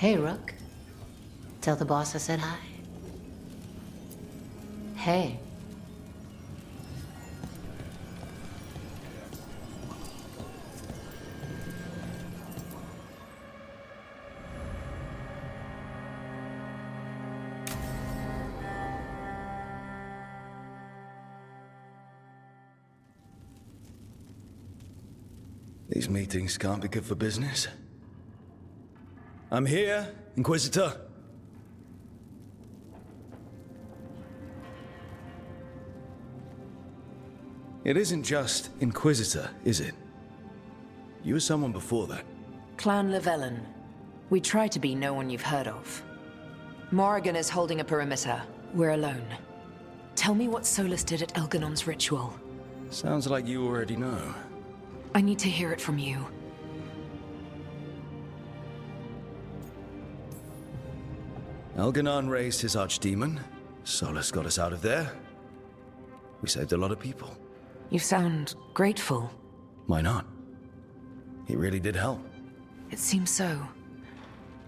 Hey, Rook. Tell the boss I said hi. Hey. These meetings can't be good for business. I'm here, Inquisitor. It isn't just Inquisitor, is it? You were someone before that. Clan Llewellyn. We try to be no one you've heard of. Morrigan is holding a perimeter. We're alone. Tell me what Solus did at Elganon's ritual. Sounds like you already know. I need to hear it from you. Elganon raised his archdemon. Solus got us out of there. We saved a lot of people. You sound grateful. Why not? He really did help. It seems so.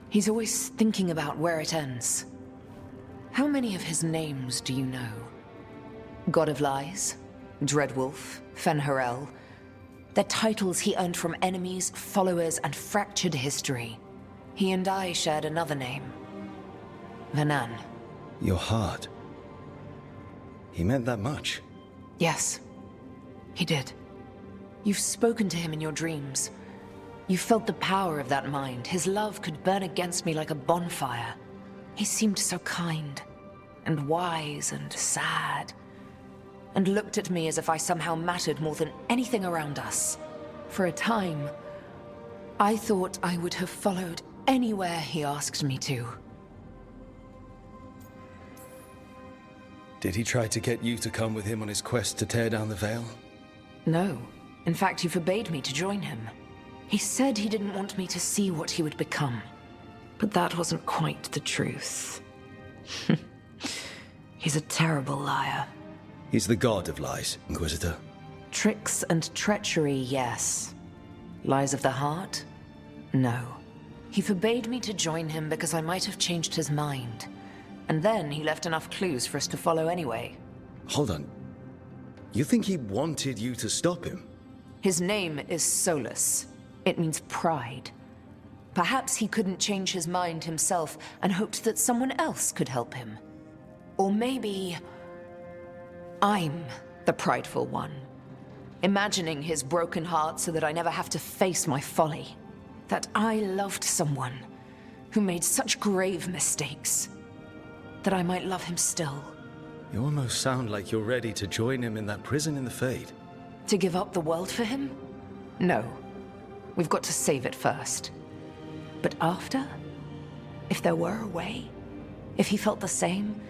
He's always thinking about where it ends. How many of his names do you know? God of Lies, Dreadwolf, Fen'Harel. They're titles he earned from enemies, followers, and fractured history. He and I shared another name. Vanan. Your heart. He meant that much. Yes, he did. You've spoken to him in your dreams. You felt the power of that mind. His love could burn against me like a bonfire. He seemed so kind, and wise, and sad, and looked at me as if I somehow mattered more than anything around us. For a time, I thought I would have followed anywhere he asked me to. Did he try to get you to come with him on his quest to tear down the Veil? No. In fact, he forbade me to join him. He said he didn't want me to see what he would become. But that wasn't quite the truth. He's a terrible liar. He's the god of lies, Inquisitor. Tricks and treachery, yes. Lies of the heart? No. He forbade me to join him because I might have changed his mind. And then he left enough clues for us to follow anyway. Hold on. You think he wanted you to stop him? His name is Solus. It means pride. Perhaps he couldn't change his mind himself and hoped that someone else could help him. Or maybe I'm the prideful one, imagining his broken heart so that I never have to face my folly. That I loved someone who made such grave mistakes, that I might love him still. You almost sound like you're ready to join him in that prison in the Fade. To give up the world for him? No. We've got to save it first. But after? If there were a way? If he felt the same?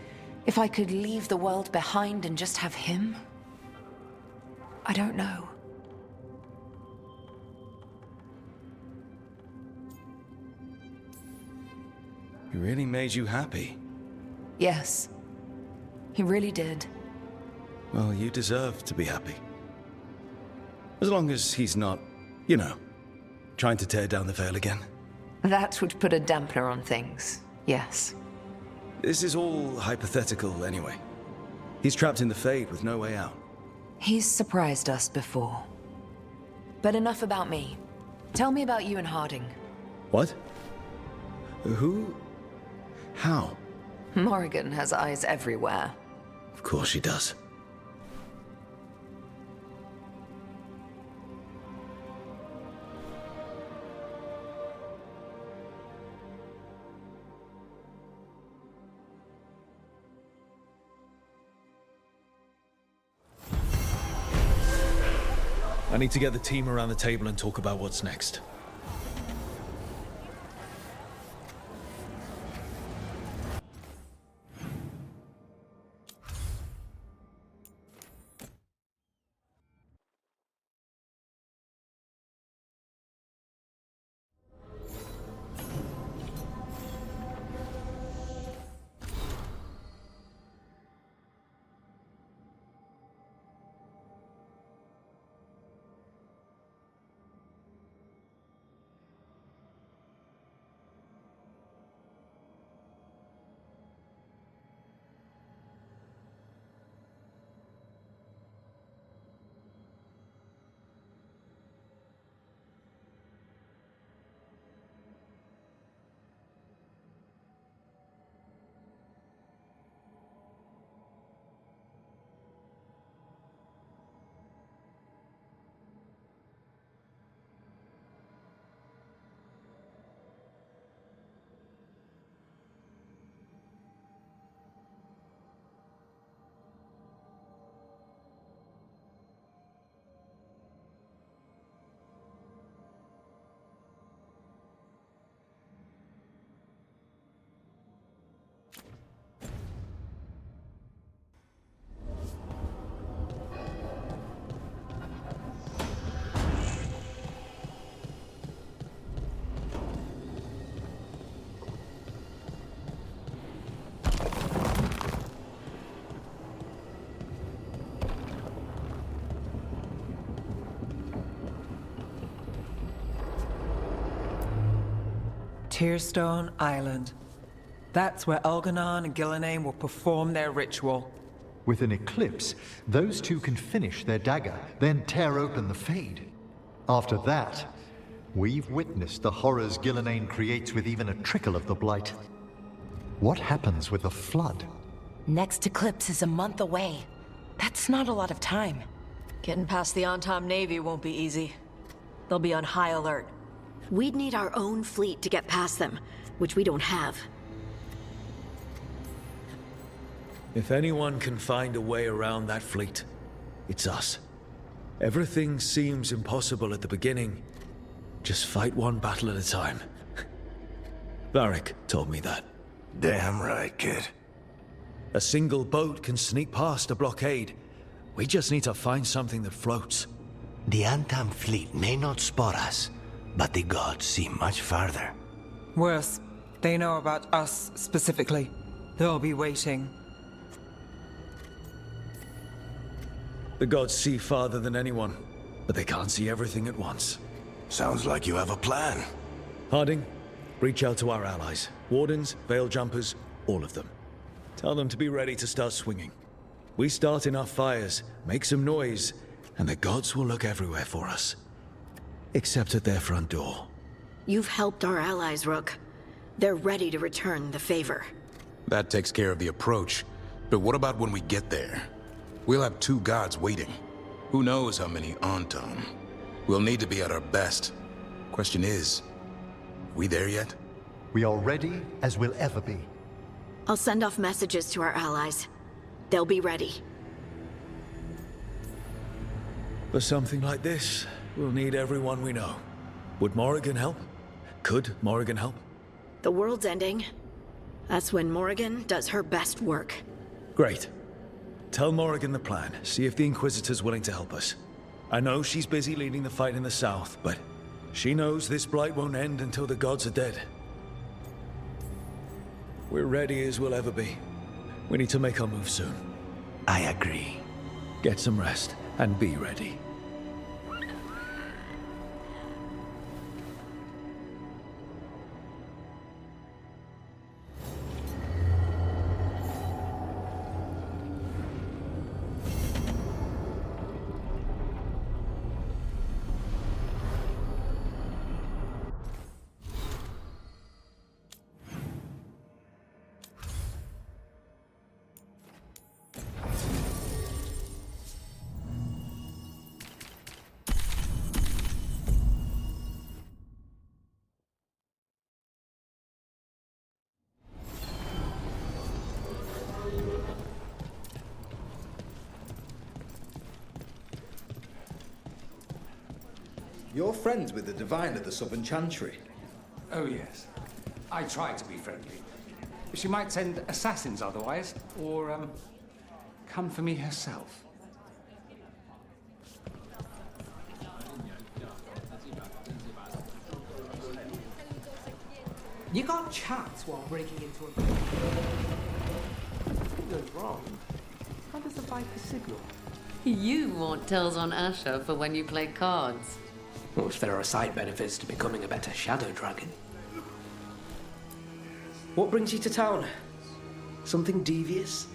If I could leave the world behind and just have him? I don't know. He really made you happy. Yes. He really did. Well, you deserve to be happy. As long as he's not, you know, trying to tear down the Veil again. That would put a dampener on things, yes. This is all hypothetical anyway. He's trapped in the Fade with no way out. He's surprised us before. But enough about me. Tell me about you and Harding. What? Who? How? Morrigan has eyes everywhere. Of course she does. I need to get the team around the table and talk about what's next. Tearstone Island. That's where Elganon and Gillenane will perform their ritual. With an eclipse, those two can finish their dagger, then tear open the Fade. After that, we've witnessed the horrors Gillenane creates with even a trickle of the Blight. What happens with the Flood? Next eclipse is a month away. That's not a lot of time. Getting past the Antom Navy won't be easy. They'll be on high alert. We'd need our own fleet to get past them, which we don't have. If anyone can find a way around that fleet, it's us. Everything seems impossible at the beginning. Just fight one battle at a time. Varric told me that. Damn right, kid. A single boat can sneak past a blockade. We just need to find something that floats. The Antam fleet may not spot us, but the gods see much farther. Worse, they know about us specifically. They'll be waiting. The gods see farther than anyone, but they can't see everything at once. Sounds like you have a plan. Harding, reach out to our allies. Wardens, Veil Jumpers, all of them. Tell them to be ready to start swinging. We start enough fires, make some noise, and the gods will look everywhere for us. Except at their front door. You've helped our allies, Rook. They're ready to return the favor. That takes care of the approach. But what about when we get there? We'll have two gods waiting. Who knows how many Antom? We'll need to be at our best. Question is, we there yet? We are ready as we'll ever be. I'll send off messages to our allies. They'll be ready. For something like this, we'll need everyone we know. Would Morrigan help? Could Morrigan help? The world's ending. That's when Morrigan does her best work. Great. Tell Morrigan the plan. See if the Inquisitor's willing to help us. I know she's busy leading the fight in the south, but she knows this blight won't end until the gods are dead. We're ready as we'll ever be. We need to make our move soon. I agree. Get some rest, and be ready. You're friends with the Divine of the Southern Chantry? Oh, yes. I try to be friendly. She might send assassins otherwise, or, come for me herself. You can't chat while breaking into a... What goes wrong? How does the Viper signal? You want tells on Asher for when you play cards. Well, if there are side benefits to becoming a better Shadow Dragon. What brings you to town? Something devious?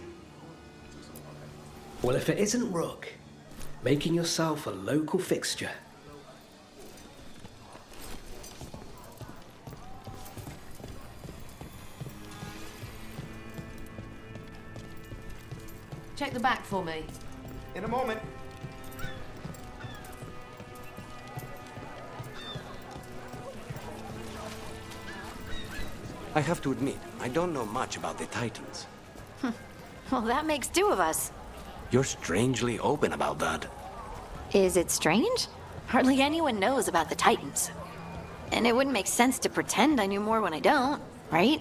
Well, if it isn't Rook, making yourself a local fixture. Check the back for me. In a moment. I have to admit, I don't know much about the Titans. Well, that makes two of us. You're strangely open about that. Is it strange? Hardly anyone knows about the Titans. And it wouldn't make sense to pretend I knew more when I don't, right?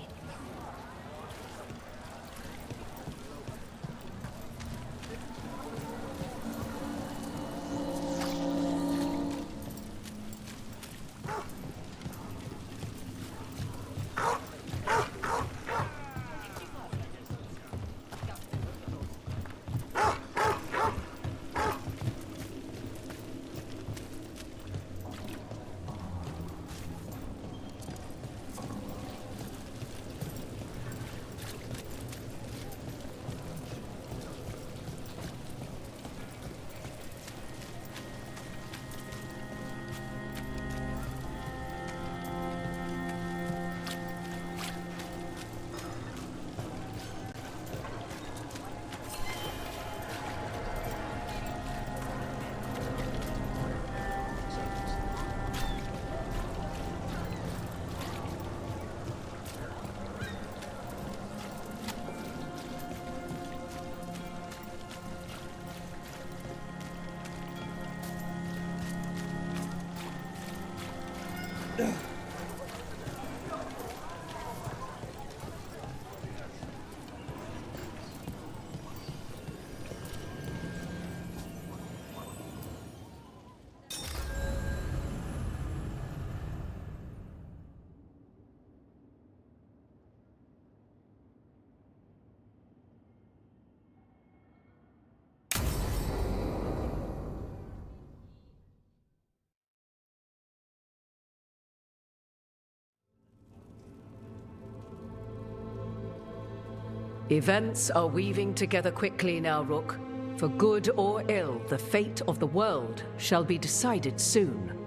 Events are weaving together quickly now, Rook. For good or ill, the fate of the world shall be decided soon.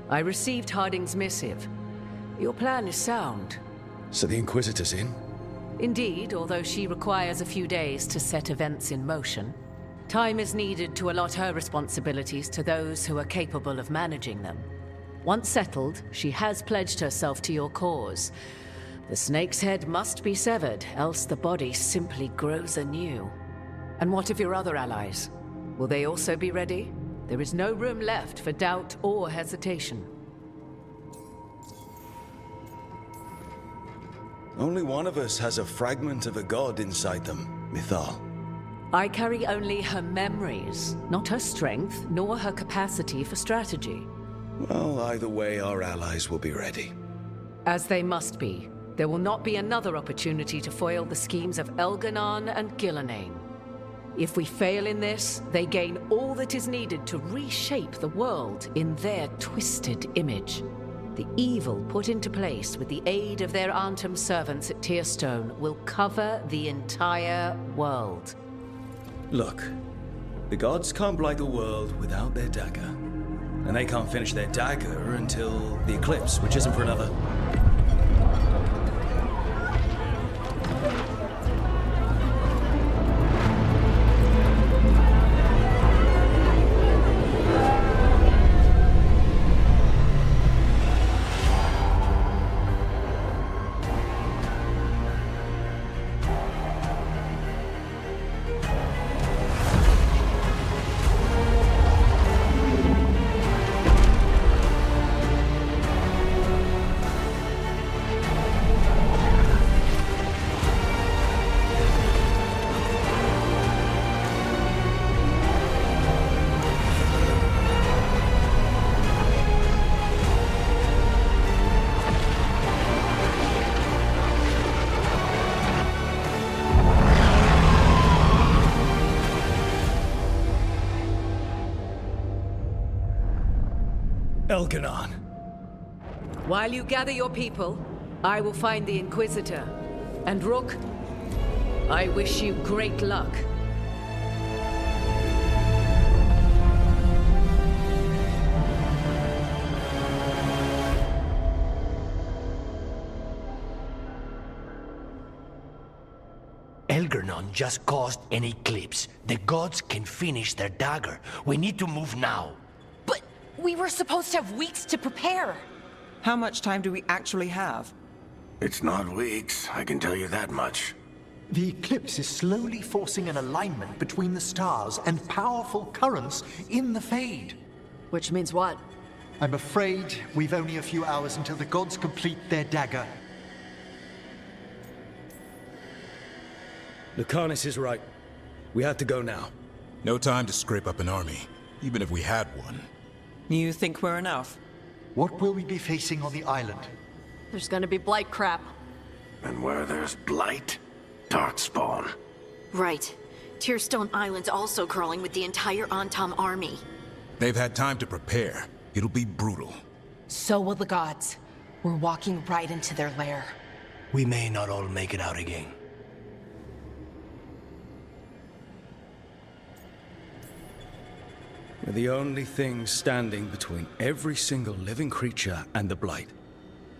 I received Harding's missive. Your plan is sound. So the Inquisitor's in? Indeed, although she requires a few days to set events in motion. Time is needed to allot her responsibilities to those who are capable of managing them. Once settled, she has pledged herself to your cause. The snake's head must be severed, else the body simply grows anew. And what of your other allies? Will they also be ready? There is no room left for doubt or hesitation. Only one of us has a fragment of a god inside them, Mythal. I carry only her memories, not her strength, nor her capacity for strategy. Well, either way, our allies will be ready. As they must be. There will not be another opportunity to foil the schemes of Elganon and Gillenane. If we fail in this, they gain all that is needed to reshape the world in their twisted image. The evil put into place with the aid of their Arnhem servants at Tearstone will cover the entire world. Look, the gods can't blight the world without their dagger. And they can't finish their dagger until the eclipse, which isn't for another... Elganon. While you gather your people, I will find the Inquisitor. And Rook, I wish you great luck. Elganon just caused an eclipse. The gods can finish their dagger. We need to move now. But we were supposed to have weeks to prepare. How much time do we actually have? It's not weeks, I can tell you that much. The eclipse is slowly forcing an alignment between the stars and powerful currents in the Fade. Which means what? I'm afraid we've only a few hours until the gods complete their dagger. Lucanus is right. We have to go now. No time to scrape up an army, even if we had one. You think we're enough? What will we be facing on the island? There's gonna be blight crap. And where there's blight, darkspawn. Right. Tearstone Island's also crawling with the entire Antom army. They've had time to prepare. It'll be brutal. So will the gods. We're walking right into their lair. We may not all make it out again. We're the only thing standing between every single living creature and the Blight.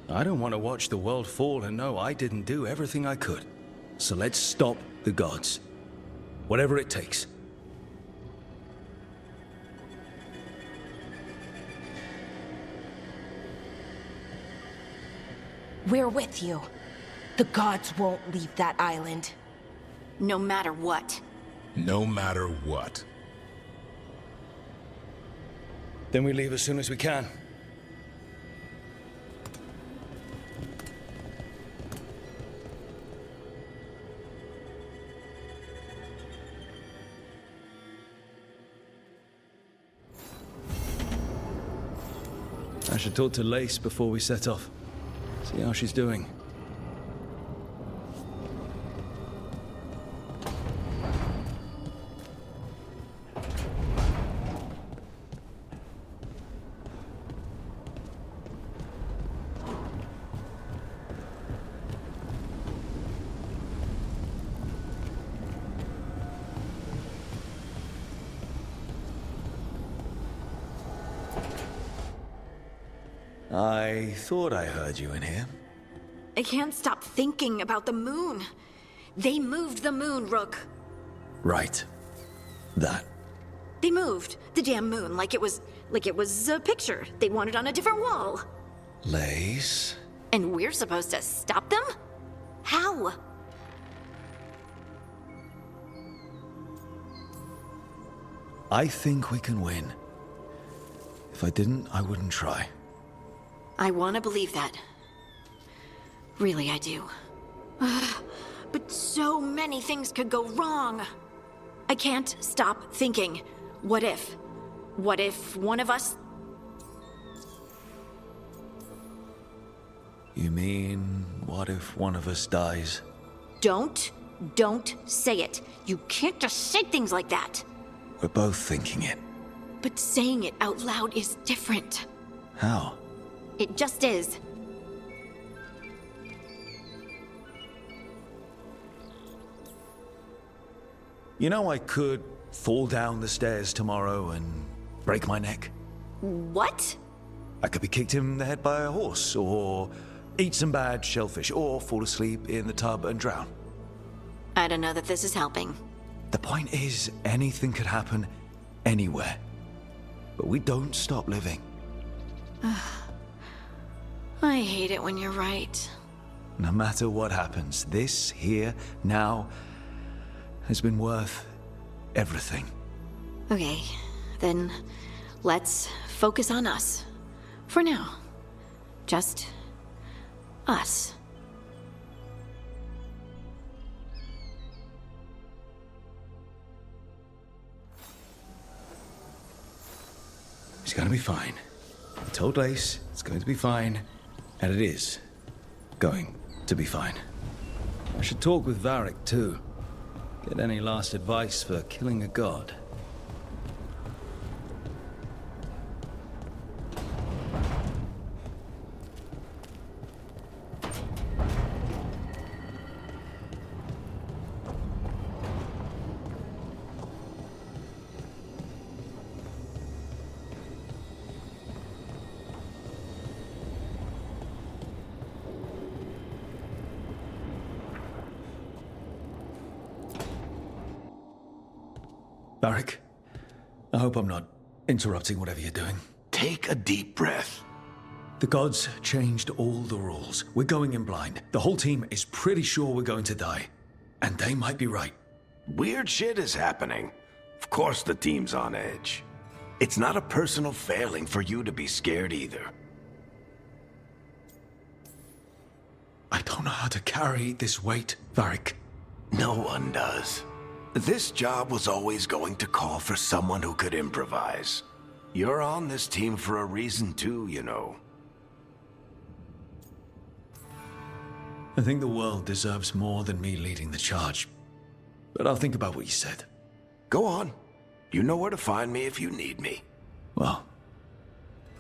I don't want to watch the world fall and know I didn't do everything I could. So let's stop the gods. Whatever it takes. We're with you. The gods won't leave that island. No matter what. No matter what. Then we leave as soon as we can. should talk to Lace before we set off. See how she's doing. I thought I heard you in here. I can't stop thinking about the moon. They moved the moon, Rook. Right. That. They moved the damn moon like it was a picture they wanted on a different wall. Lace? And we're supposed to stop them? How? I think we can win. If I didn't, I wouldn't try. I want to believe that. Really, I do. But so many things could go wrong. I can't stop thinking, what if? What if one of us... You mean, what if one of us dies? Don't say it. You can't just say things like that. We're both thinking it. But saying it out loud is different. How? It just is. You know, I could fall down the stairs tomorrow and break my neck. What? I could be kicked in the head by a horse, or eat some bad shellfish, or fall asleep in the tub and drown. I don't know that this is helping. The point is, anything could happen anywhere. But we don't stop living. I hate it when you're right. No matter what happens, this, here, now, has been worth everything. Okay, then let's focus on us. For now. Just us. It's gonna be fine. I told Lace it's going to be fine, and it is going to be fine. I should talk with Varric too. Get any last advice for killing a god. Varric, I hope I'm not interrupting whatever you're doing. Take a deep breath. The gods changed all the rules. We're going in blind. The whole team is pretty sure we're going to die. And they might be right. Weird shit is happening. Of course the team's on edge. It's not a personal failing for you to be scared either. I don't know how to carry this weight, Varric. No one does. This job was always going to call for someone who could improvise. You're on this team for a reason too, you know. I think the world deserves more than me leading the charge. But I'll think about what you said. Go on. You know where to find me if you need me. Well,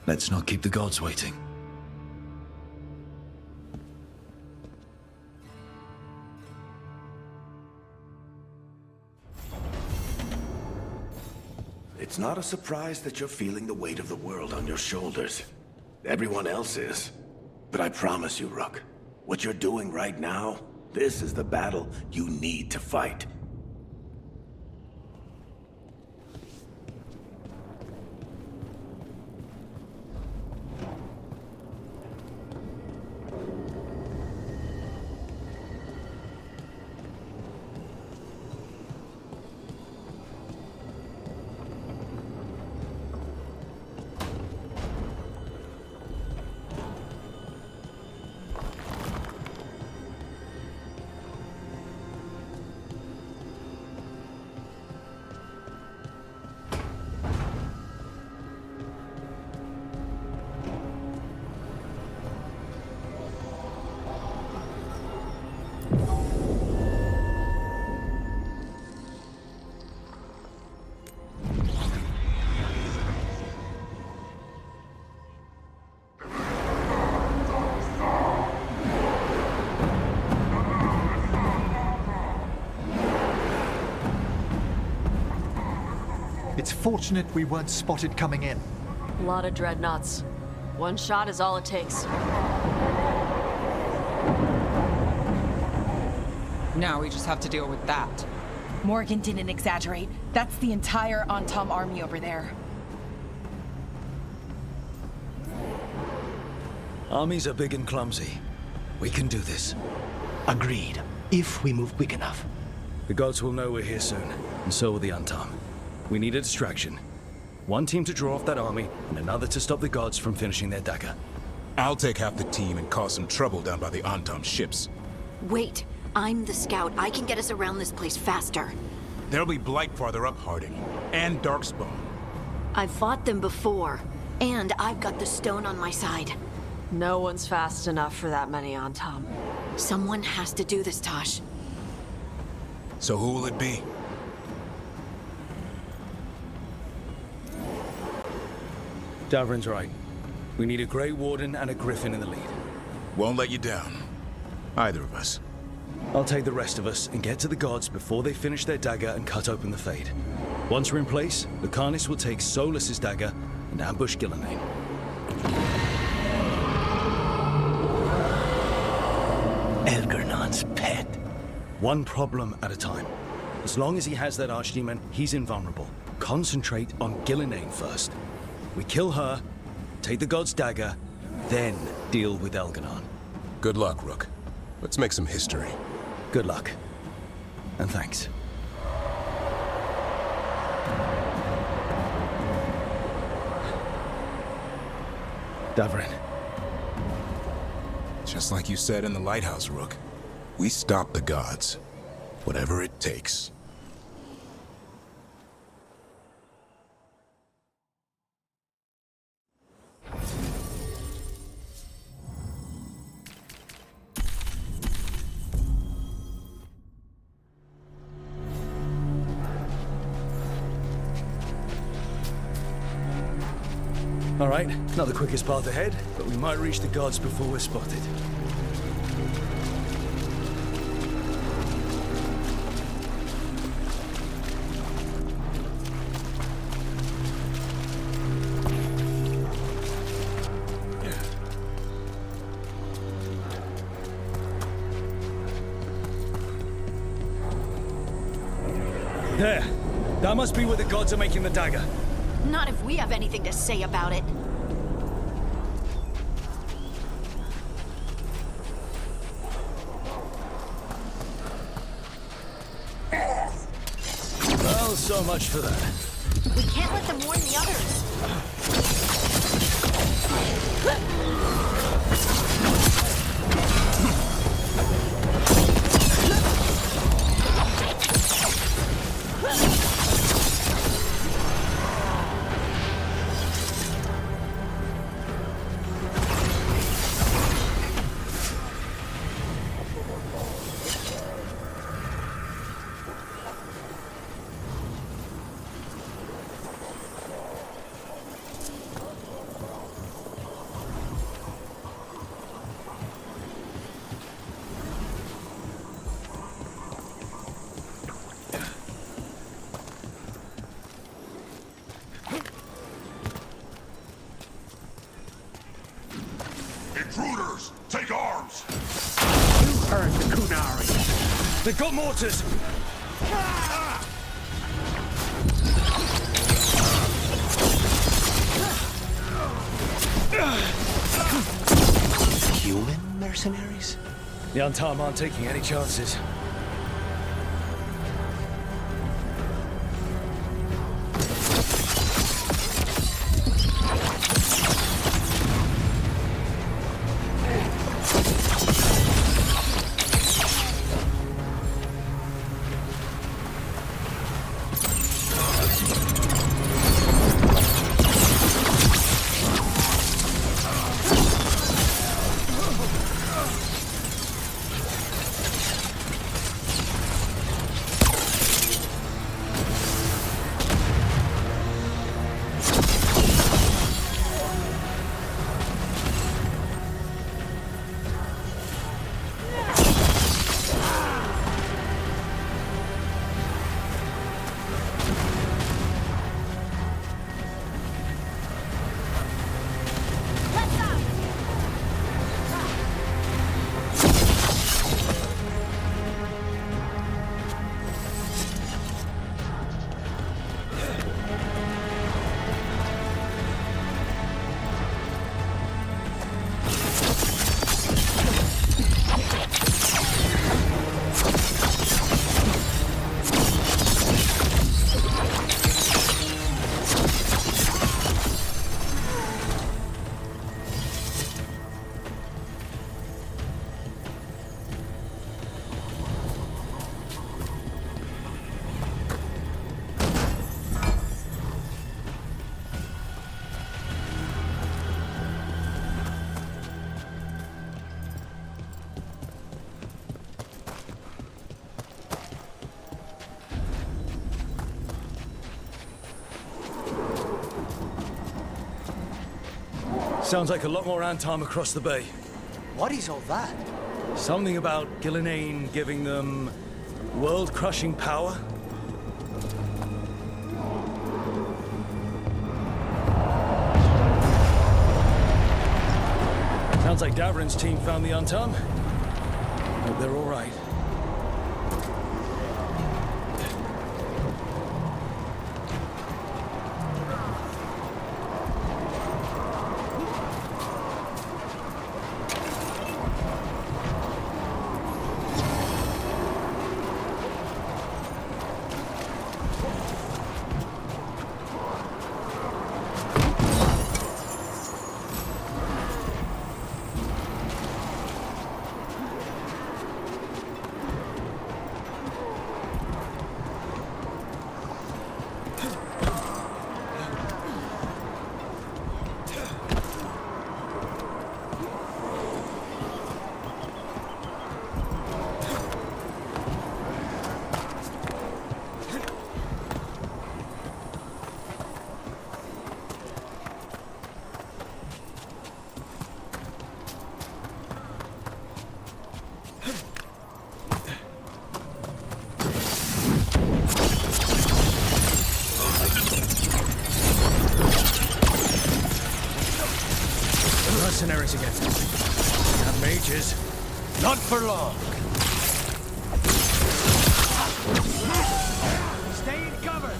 let's not keep the gods waiting. It's not a surprise that you're feeling the weight of the world on your shoulders. Everyone else is. But I promise you, Rook, what you're doing right now, this is the battle you need to fight. It's fortunate we weren't spotted coming in. A lot of dreadnoughts. One shot is all it takes. Now we just have to deal with that. Morgan didn't exaggerate. That's the entire Antom army over there. Armies are big and clumsy. We can do this. Agreed. If we move quick enough. The gods will know we're here soon, and so will the Antom. We need a distraction. One team to draw off that army, and another to stop the gods from finishing their dagger. I'll take half the team and cause some trouble down by the Antom ships. Wait, I'm the scout. I can get us around this place faster. There'll be Blight farther up, Harding. And Darkspawn. I've fought them before, and I've got the stone on my side. No one's fast enough for that many Antom. Someone has to do this, Tosh. So who will it be? Davrin's right. We need a Grey Warden and a Griffin in the lead. Won't let you down. Either of us. I'll take the rest of us and get to the gods before they finish their dagger and cut open the Fade. Once we're in place, Lucanus will take Solus's dagger and ambush Gillenane. Elgernon's pet. One problem at a time. As long as he has that archdemon, he's invulnerable. Concentrate on Gillenane first. We kill her, take the god's dagger, then deal with Elganon. Good luck, Rook. Let's make some history. Good luck. And thanks. Davrin. Just like you said in the lighthouse, Rook. We stop the gods. Whatever it takes. All right, not the quickest path ahead, but we might reach the gods before we're spotted. There. That must be where the gods are making the dagger. Not if we have anything to say about it. Well, so much for that. We can't let them warn the others. Intruders, take arms! You heard the Kunari. They've got mortars! Human mercenaries? The Antom aren't taking any chances. Sounds like a lot more Antom across the bay. What is all that? Something about Gillenane giving them world-crushing power? Sounds like Davrin's team found the Antom. Hope they're all right. Mercenaries again. Not mages. Not for long. Stay in cover!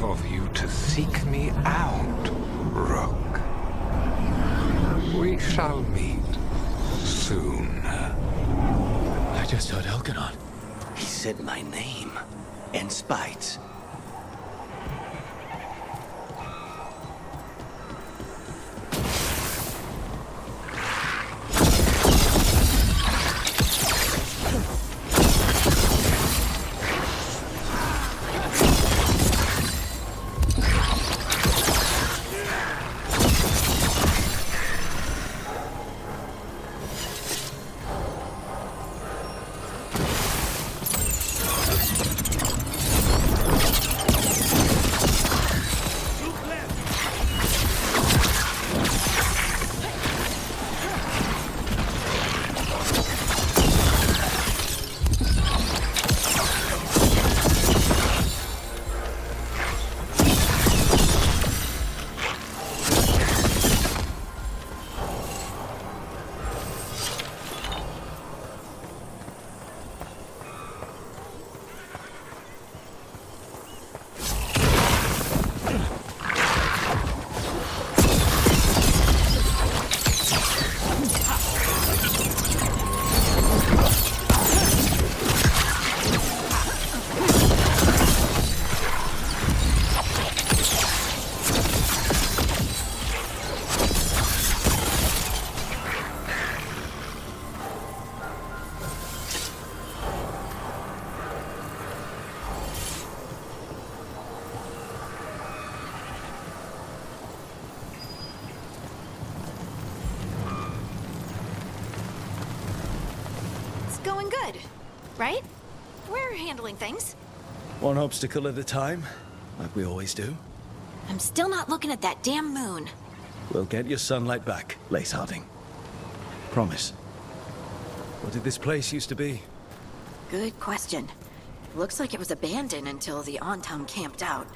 Of you to seek me out, Rook. We shall meet soon. I just heard Elkanon. He said my name and Spite's. going good, right? We're handling things. One obstacle at a time, like we always do. I'm still not looking at that damn moon. We'll get your sunlight back, Lace Harding. Promise. What did this place used to be? Good question. Looks like it was abandoned until the Antam camped out.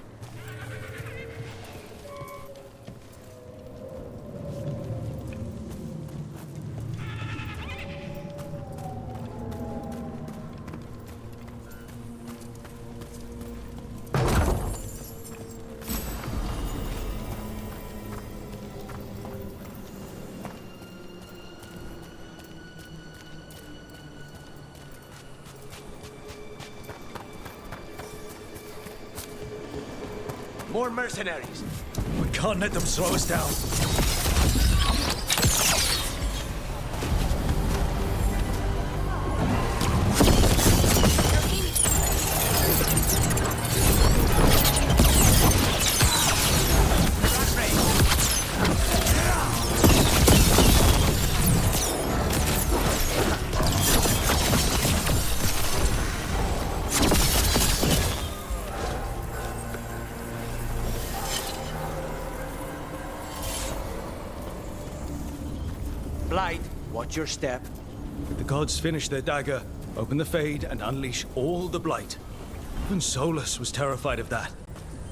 More mercenaries. We can't let them slow us down. Blight, watch your step. The gods finish their dagger, open the Fade, and unleash all the Blight. Even Solus was terrified of that.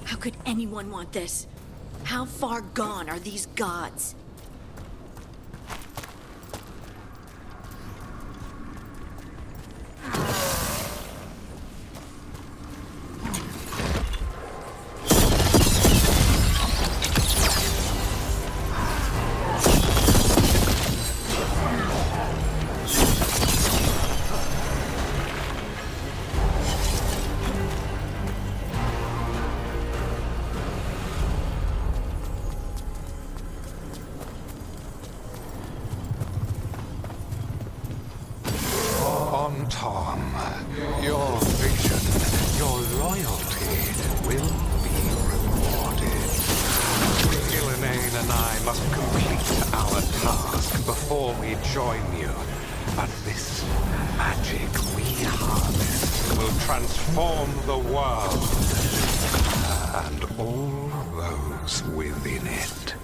How could anyone want this? How far gone are these gods? Tom, your vision, your loyalty will be rewarded. Gillenane and I must complete our task before we join you. But this magic we harness will transform the world and all those within it.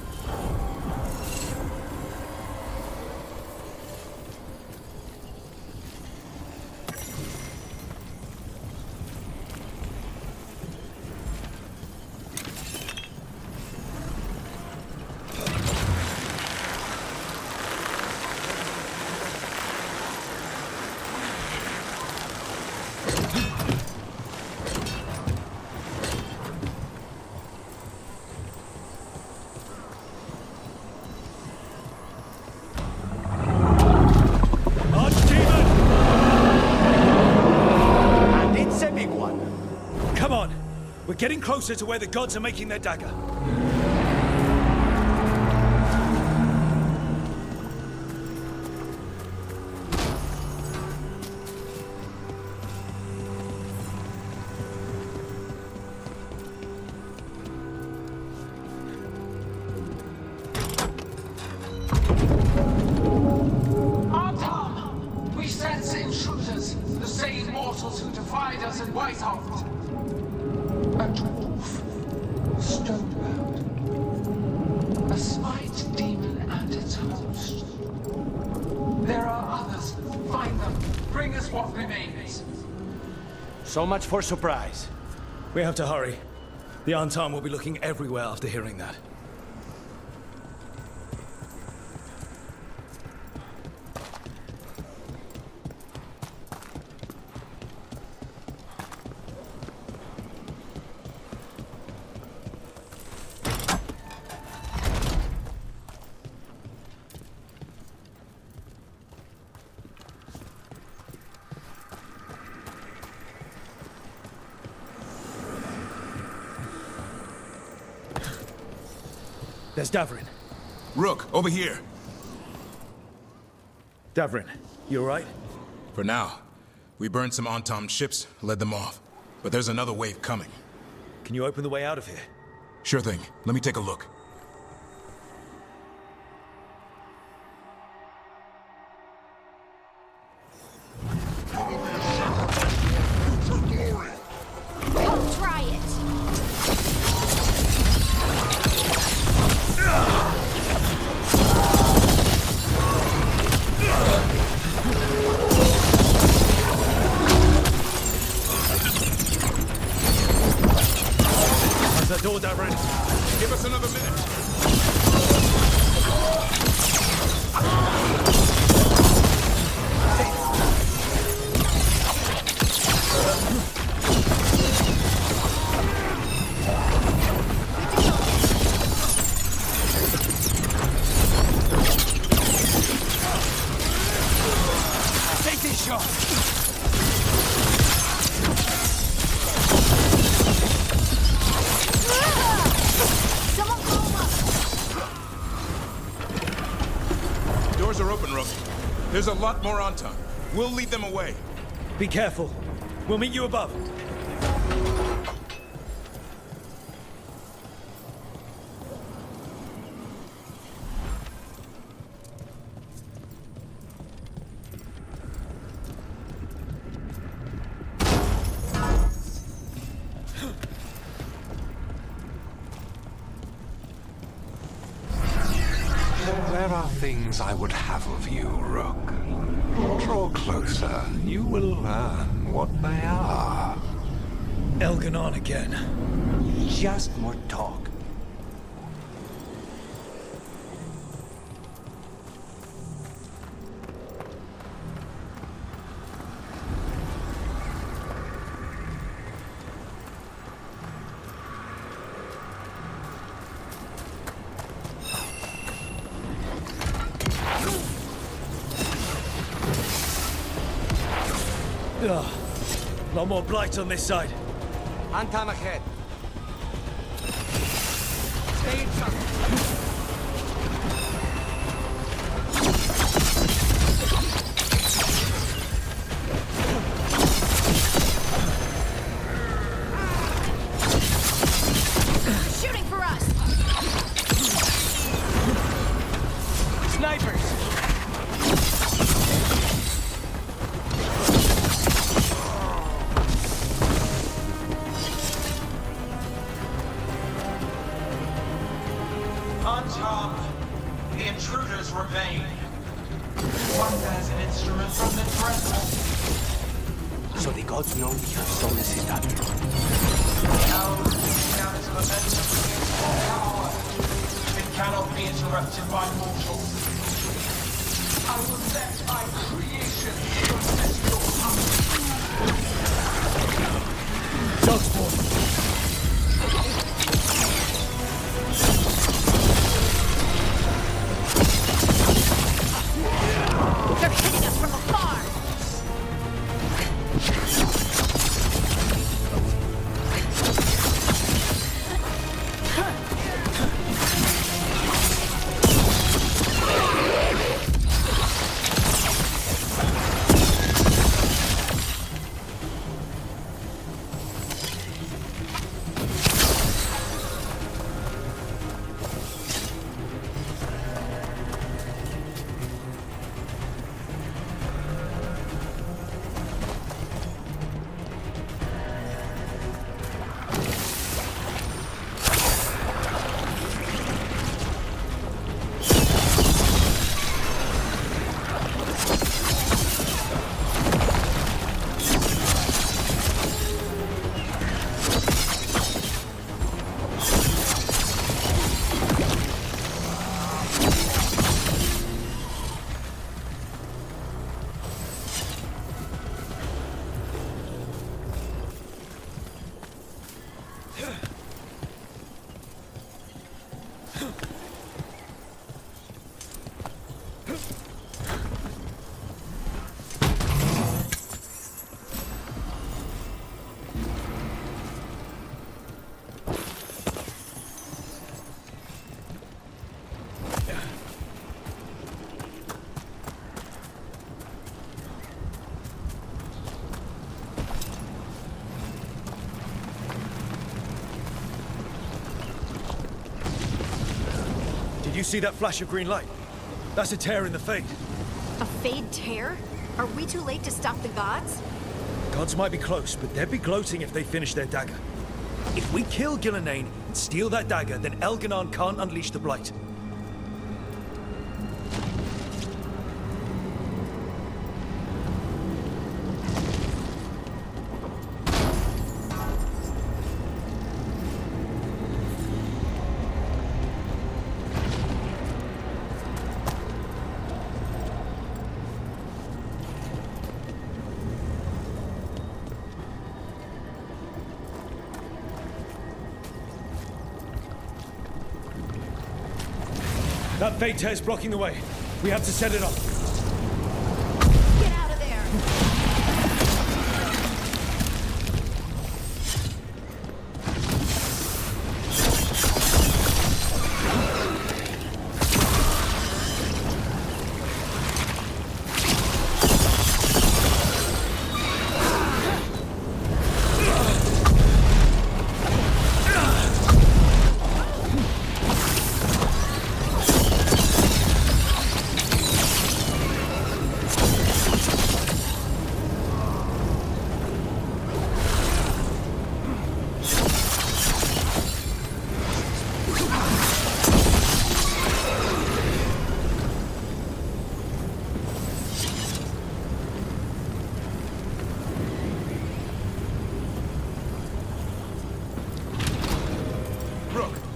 We're getting closer to where the gods are making their dagger. Antam! We sense intruders, the same mortals who defied us in Whitehoft. A dwarf, stonebound, a spite demon and its host. There are others. Find them. Bring us what remains. So much for surprise. We have to hurry. The Antam will be looking everywhere after hearing that. There's Davrin. Rook, over here. Davrin, you alright? For now. We burned some Antam ships, led them off. But there's another wave coming. Can you open the way out of here? Sure thing. Let me take a look. door, Davrin. Give us another minute. Take this shot! Someone call him up! Doors are open, Rook. There's a lot more on time. We'll lead them away. Be careful. We'll meet you above. There are things I would have of you, Rook. Draw closer. You will learn what they are. Elganon again. Just more talk. Ugh. A lot more blight on this side. Anton ahead. Stay in front. Shooting for us! Snipers! Unharmed, the intruders remain. One has an instrument from the dreadful. So the gods know we have Solus is done. Now, now is momentum against power. It cannot be interrupted by mortals. I will let my creation process your hunger. Dogspawn! They're hitting us from afar! Did you see that flash of green light? That's a tear in the Fade. A Fade tear? Are we too late to stop the gods? Gods might be close, but they'd be gloating if they finish their dagger. If we kill Gillenane and steal that dagger, then Elganon can't unleash the Blight. That Fate Tear's blocking the way. We have to set it off. Get out of there!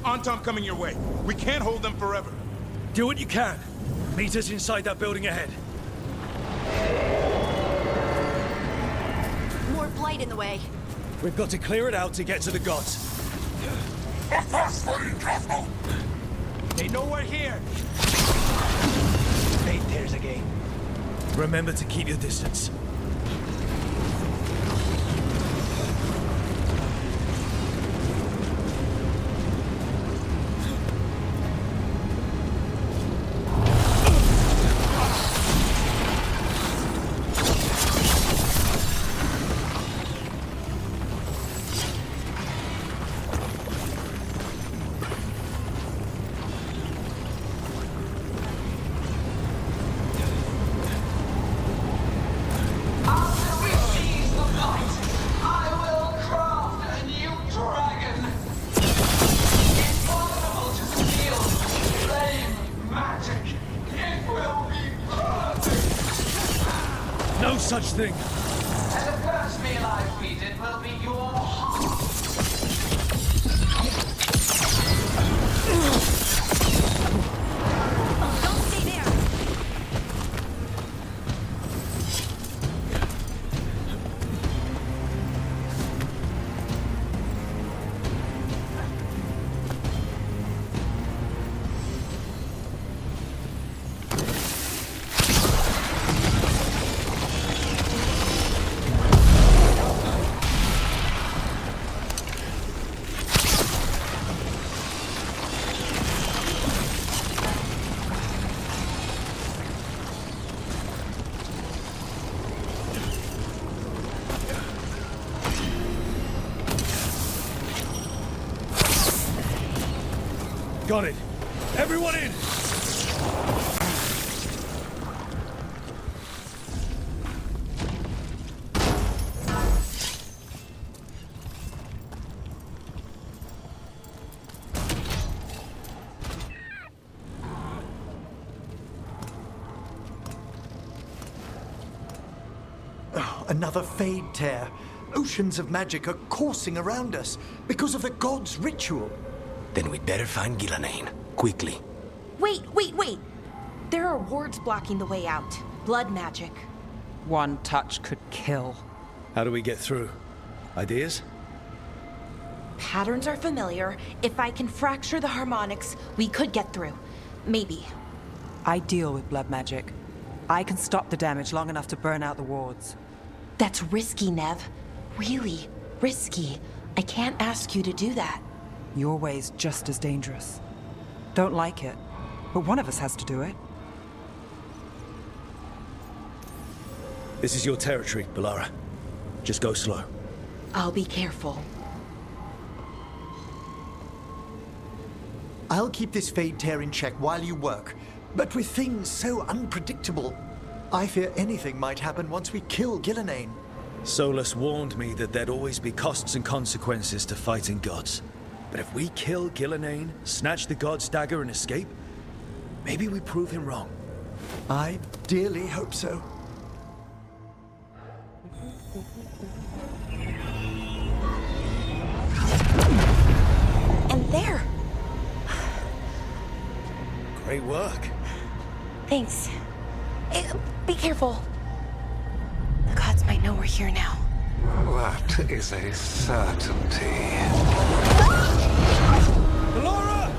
Antom coming your way. We can't hold them forever. Do what you can. Meet us inside that building ahead. More blight in the way. We've got to clear it out to get to the gods. They know we're here. Fate tears again. Remember to keep your distance. No such thing. And the first meal I feed it will be your heart. Don't stay there! Got it. Everyone in! Oh, another Fade Tear. Oceans of magic are coursing around us because of the gods' ritual. Then we'd better find Gillenane. Quickly. Wait! There are wards blocking the way out. Blood magic. One touch could kill. How do we get through? Ideas? Patterns are familiar. If I can fracture the harmonics, we could get through. Maybe. I deal with blood magic. I can stop the damage long enough to burn out the wards. That's risky, Nev. Really risky. I can't ask you to do that. Your way's just as dangerous. Don't like it, but one of us has to do it. This is your territory, Bellara. Just go slow. I'll be careful. I'll keep this Fade Tear in check while you work, but with things so unpredictable, I fear anything might happen once we kill Gillenane. Solus warned me that there'd always be costs and consequences to fighting gods. But if we kill Gillenane, snatch the god's dagger and escape, maybe we prove him wrong. I dearly hope so. And there! Great work. Thanks. Be careful. The gods might know we're here now. That is a certainty. Bellara!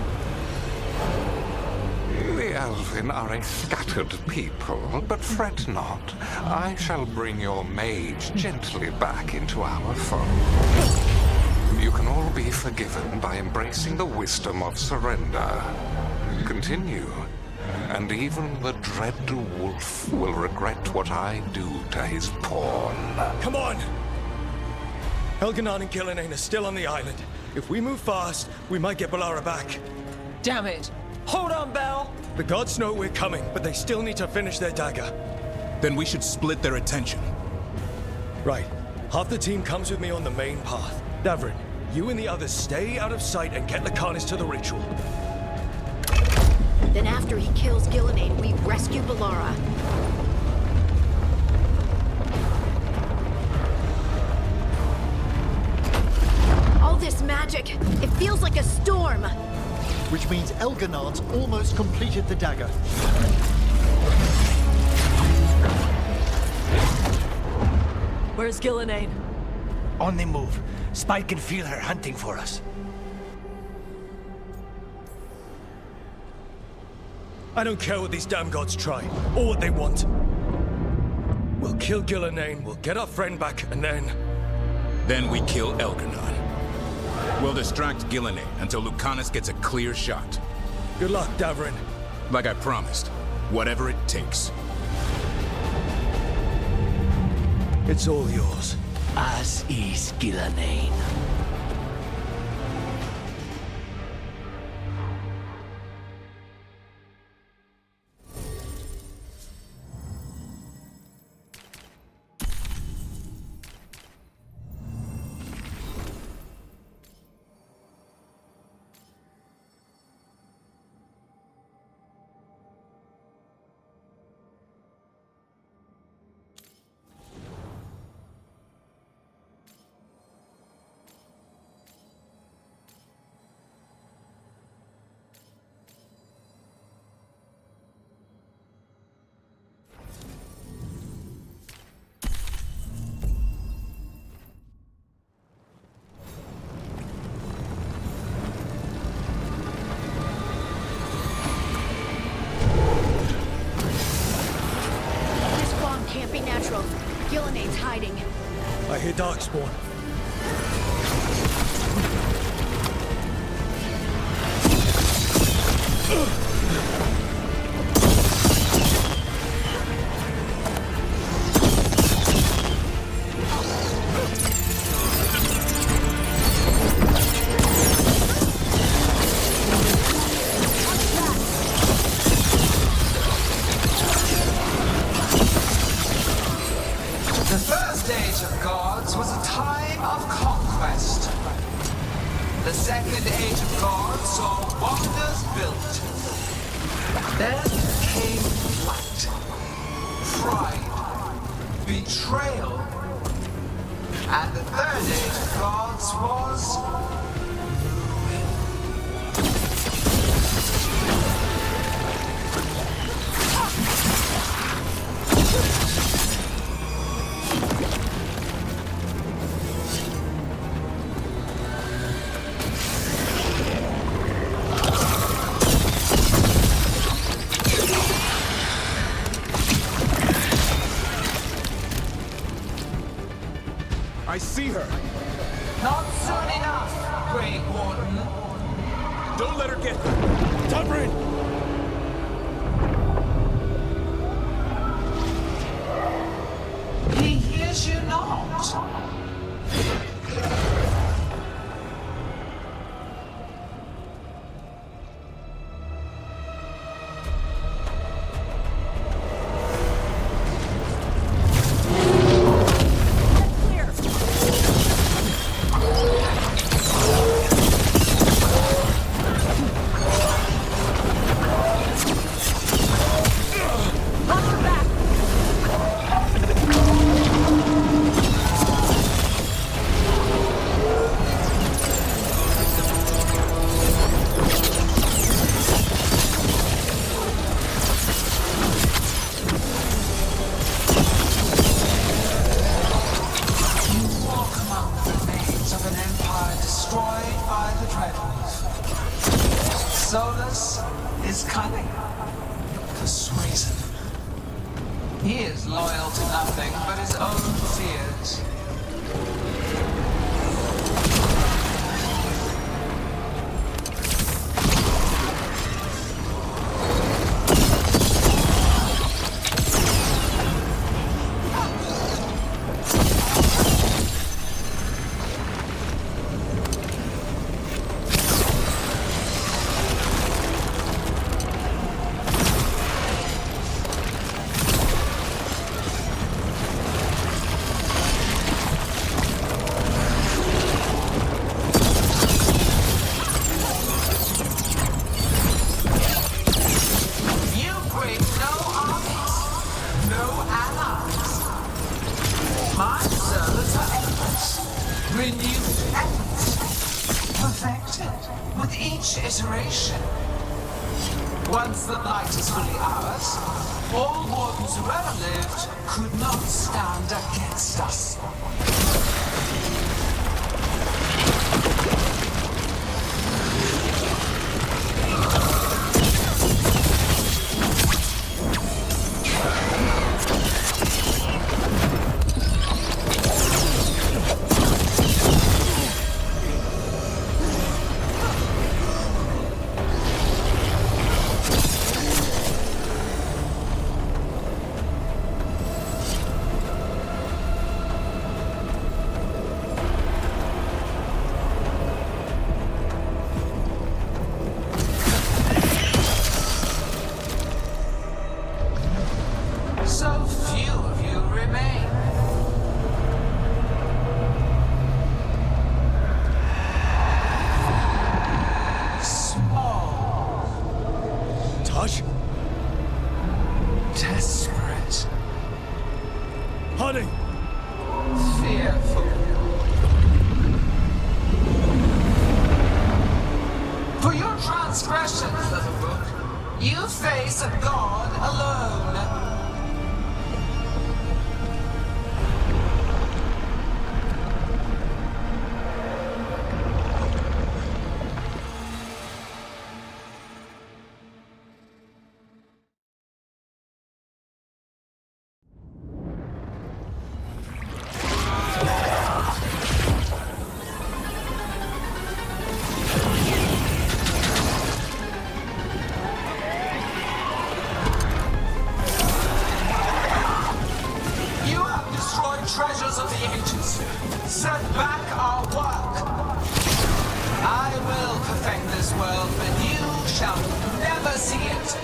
Alvin are a scattered people, but fret not. I shall bring your mage gently back into our fold. You can all be forgiven by embracing the wisdom of surrender. Continue, and even the dread wolf will regret what I do to his pawn. Come on! Elganon and Gillenane are still on the island. If we move fast, we might get Balara back. Damn it! Hold on, Belle! The gods know we're coming, but they still need to finish their dagger. Then we should split their attention. Right. Half the team comes with me on the main path. Davrin, you and the others stay out of sight and get Lakanis to the ritual. Then after he kills Gillenane, we rescue Balara. All this magic, it feels like a storm. Which means Elganon's almost completed the dagger. Where's Gillenane? On the move. Spite can feel her hunting for us. I don't care what these damn gods try, or what they want. We'll kill Gillenane, we'll get our friend back, and then... Then we kill Elganon. We'll distract Gillenane until Lucanus gets a clear shot. Good luck, Davrin. Like I promised, whatever it takes. It's all yours. As is Gillenane. Can't be natural. Gillenane's hiding. I hear Darkspawn. The first age of gods was a time of conquest. The second age of gods saw wonders built. Then came flight, pride, betrayal. And the third age of gods was I see her. not soon enough, Great Warden. Don't let her get there. Davrin! He hears you not. loyal to nothing but his own fears. Iteration. Once the light is fully ours, all wardens who ever lived could not stand against us. Desperate. Honey! Fearful. For your transgressions, little book, you face a god alone. Treasures of the ages, set back our work. I will perfect this world, but you shall never see it.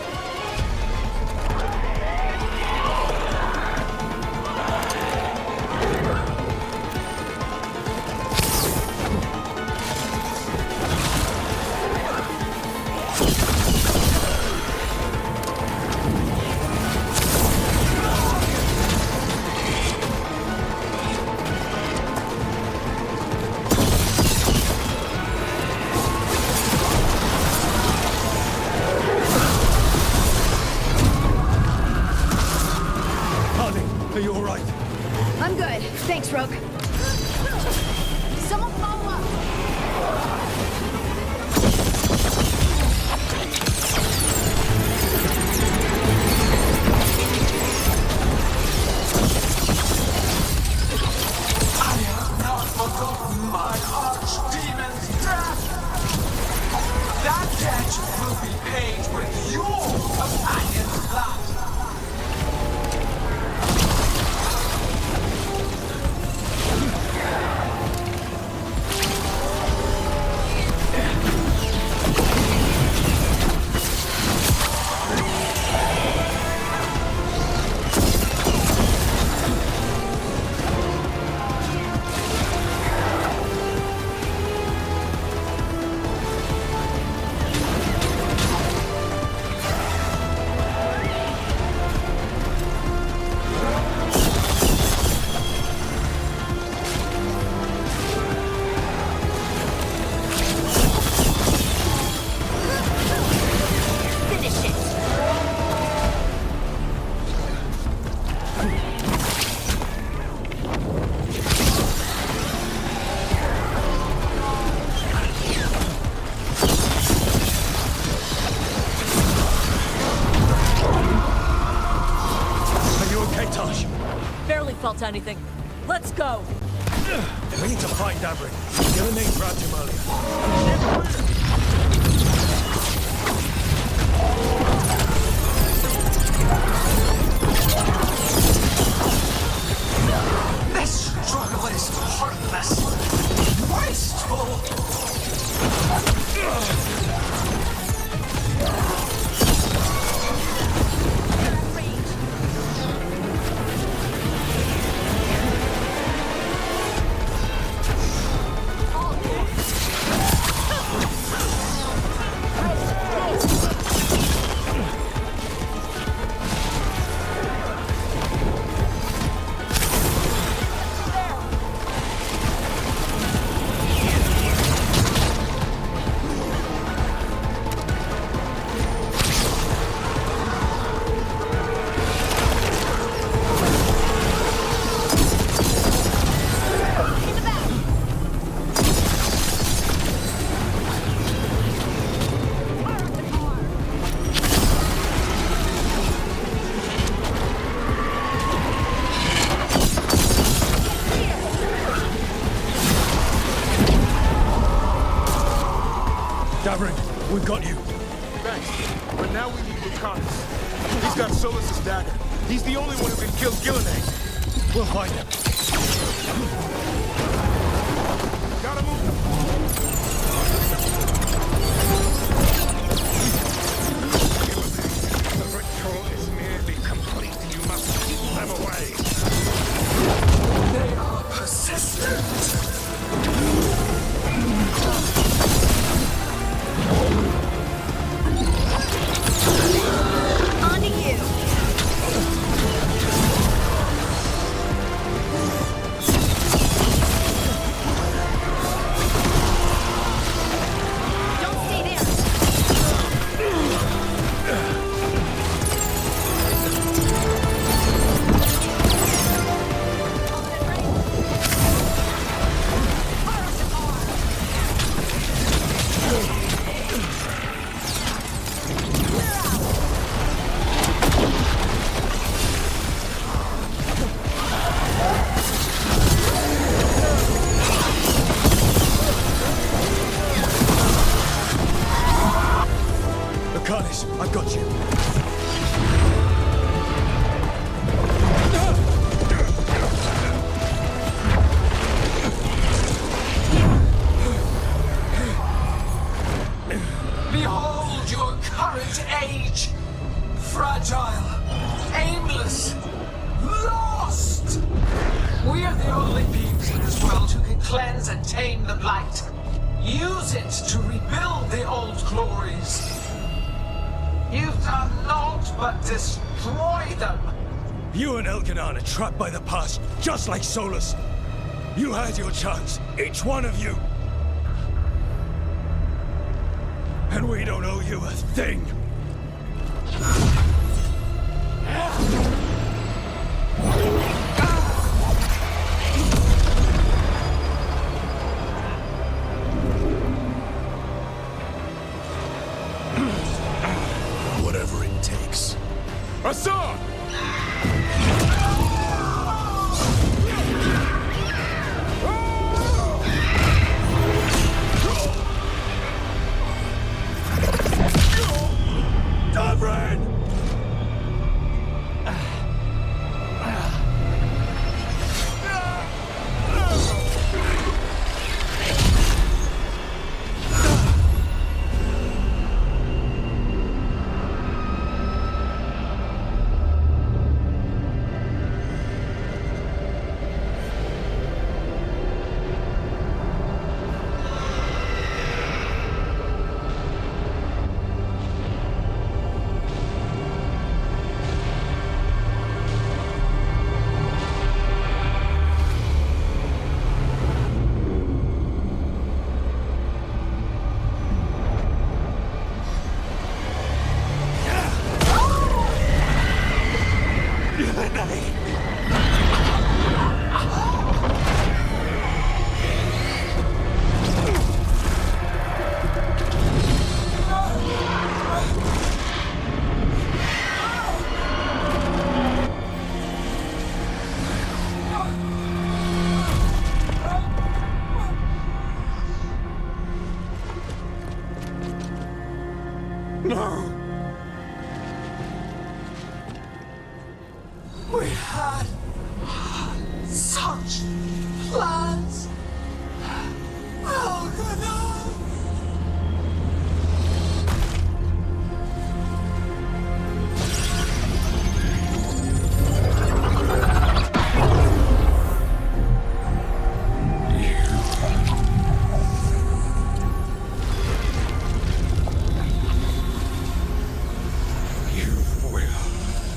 Are you all right? I'm good. Thanks, Rogue. Someone follow up. I have not forgotten my archdemon's death. That debt will be paid with your companion's blood. Barely felt anything. Let's go. We need to find Davrin. Gillenane grabbed him earlier. This struggle is heartless, wasteful. Davrin, we've got you. Thanks. But now we need Lucanus. He's got Solus's dagger. He's the only one who can kill Gillenane. We'll find him. Gotta move. The ritual is nearly complete. You must keep them away. They are persistent. On to you. Don't stay there. Lucanus, I've got you. Behold your current age. Fragile, aimless, lost. We are the only beings in this world who can cleanse and tame the blight. Use it to rebuild the old glories. You've done naught but destroy them. You and Elganon are trapped by the past, just like Solus. You had your chance, each one of you. And we don't owe you a thing. Whatever it takes. Hassan! Davrin! No! We had such plans. Algernon!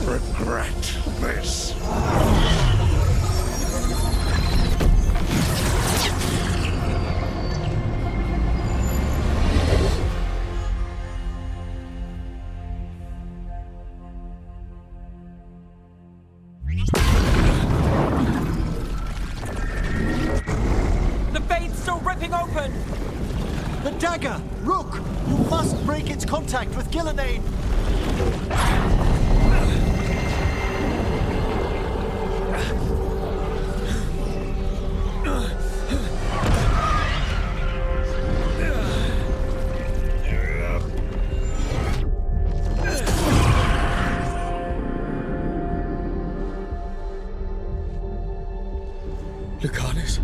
Regret this. The fade's still ripping open! The dagger! Rook! You must break its contact with Gillenane! Lucanus?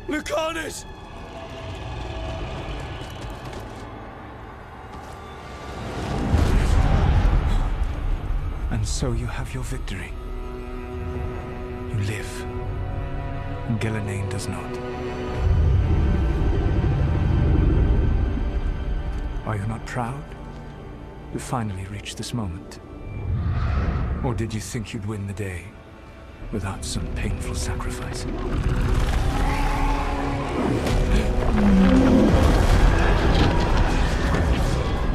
Lucanus! And so you have your victory. You live. And Gillenane does not. Are you not proud to finally reach this moment? Or did you think you'd win the day without some painful sacrifice?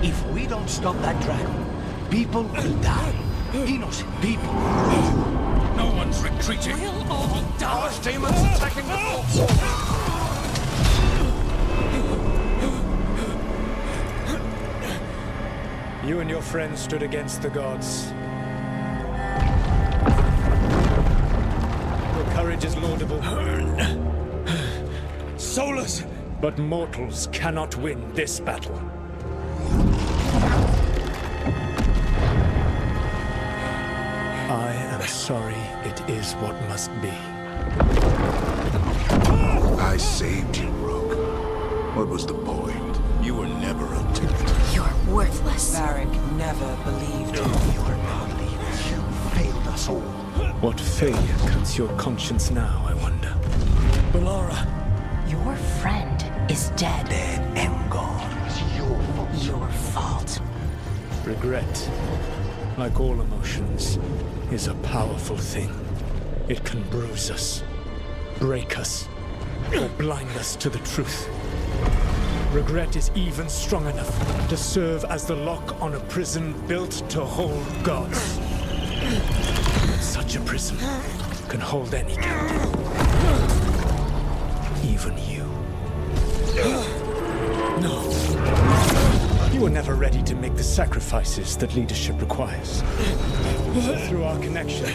If we don't stop that dragon, people will die. Innocent people. No one's retreating. We'll all die. Our demons attacking the fort. You and your friends stood against the gods. Your courage is laudable. Solus! But mortals cannot win this battle. I am sorry it is what must be. I saved you, Rogue. What was the point? You were never a tempter. You're worthless. Varric never believed you. You're not leaders. You failed us all. What failure cuts your conscience now, I wonder? Balara! Your friend is dead. Dead and gone. It's your fault. Your fault. Regret, like all emotions, is a powerful thing. It can bruise us, break us, or blind us to the truth. Regret is even strong enough to serve as the lock on a prison built to hold gods. But such a prison can hold any captive. Even you. No. You were never ready to make the sacrifices that leadership requires. So through our connection,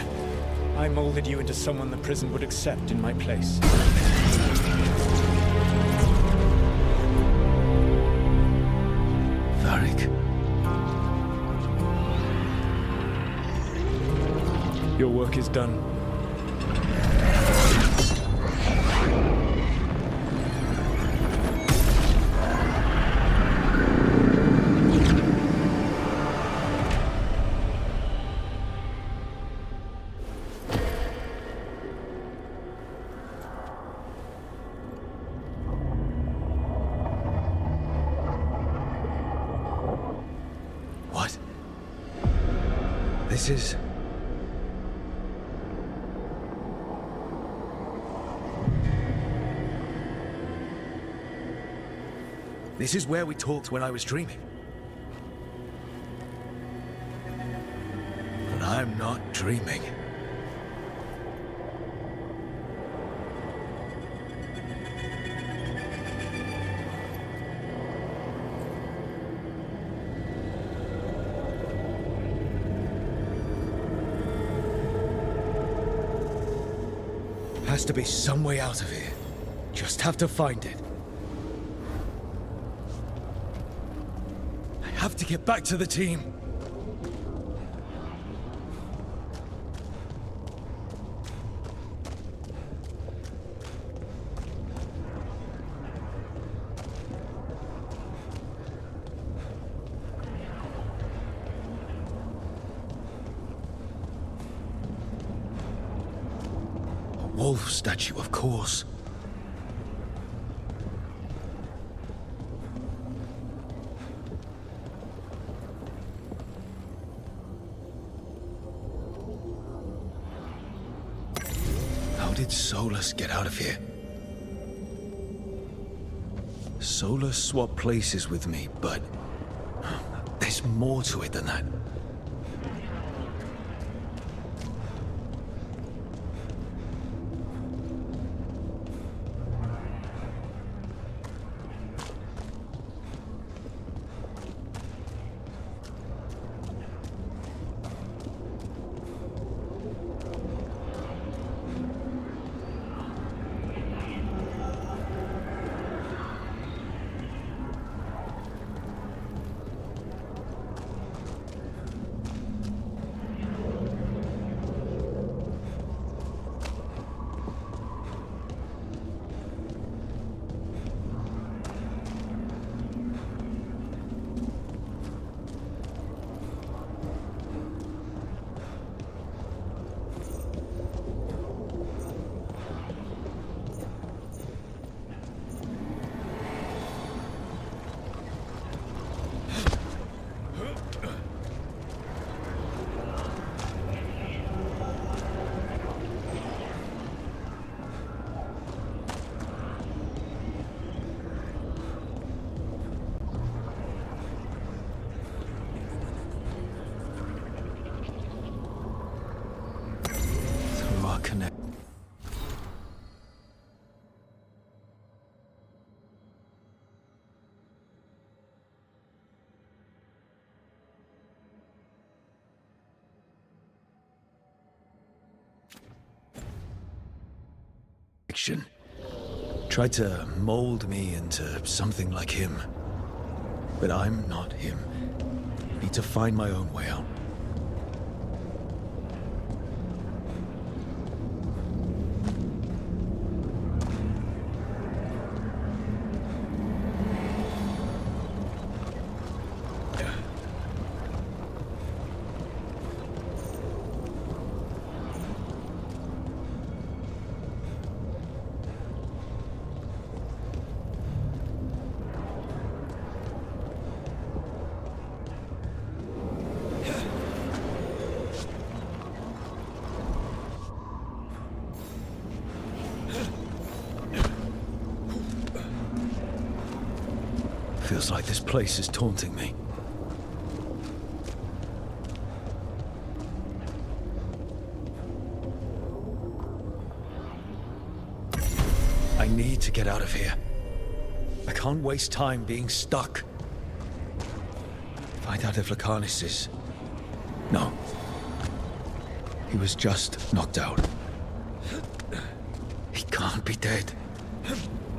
I molded you into someone the prison would accept in my place. Varric. Your work is done. What? This is... This is where we talked when I was dreaming. But I'm not dreaming. Has to be some way out of here. Just have to find it. to get back to the team. A wolf statue, of course. How did Solus get out of here? Solus swapped places with me, but there's more to it than that. Connect. Tried to mold me into something like him. But I'm not him. Need to find my own way out. Feels like this place is taunting me. I need to get out of here. I can't waste time being stuck. Find out if Lucanus is... No. He was just knocked out. He can't be dead.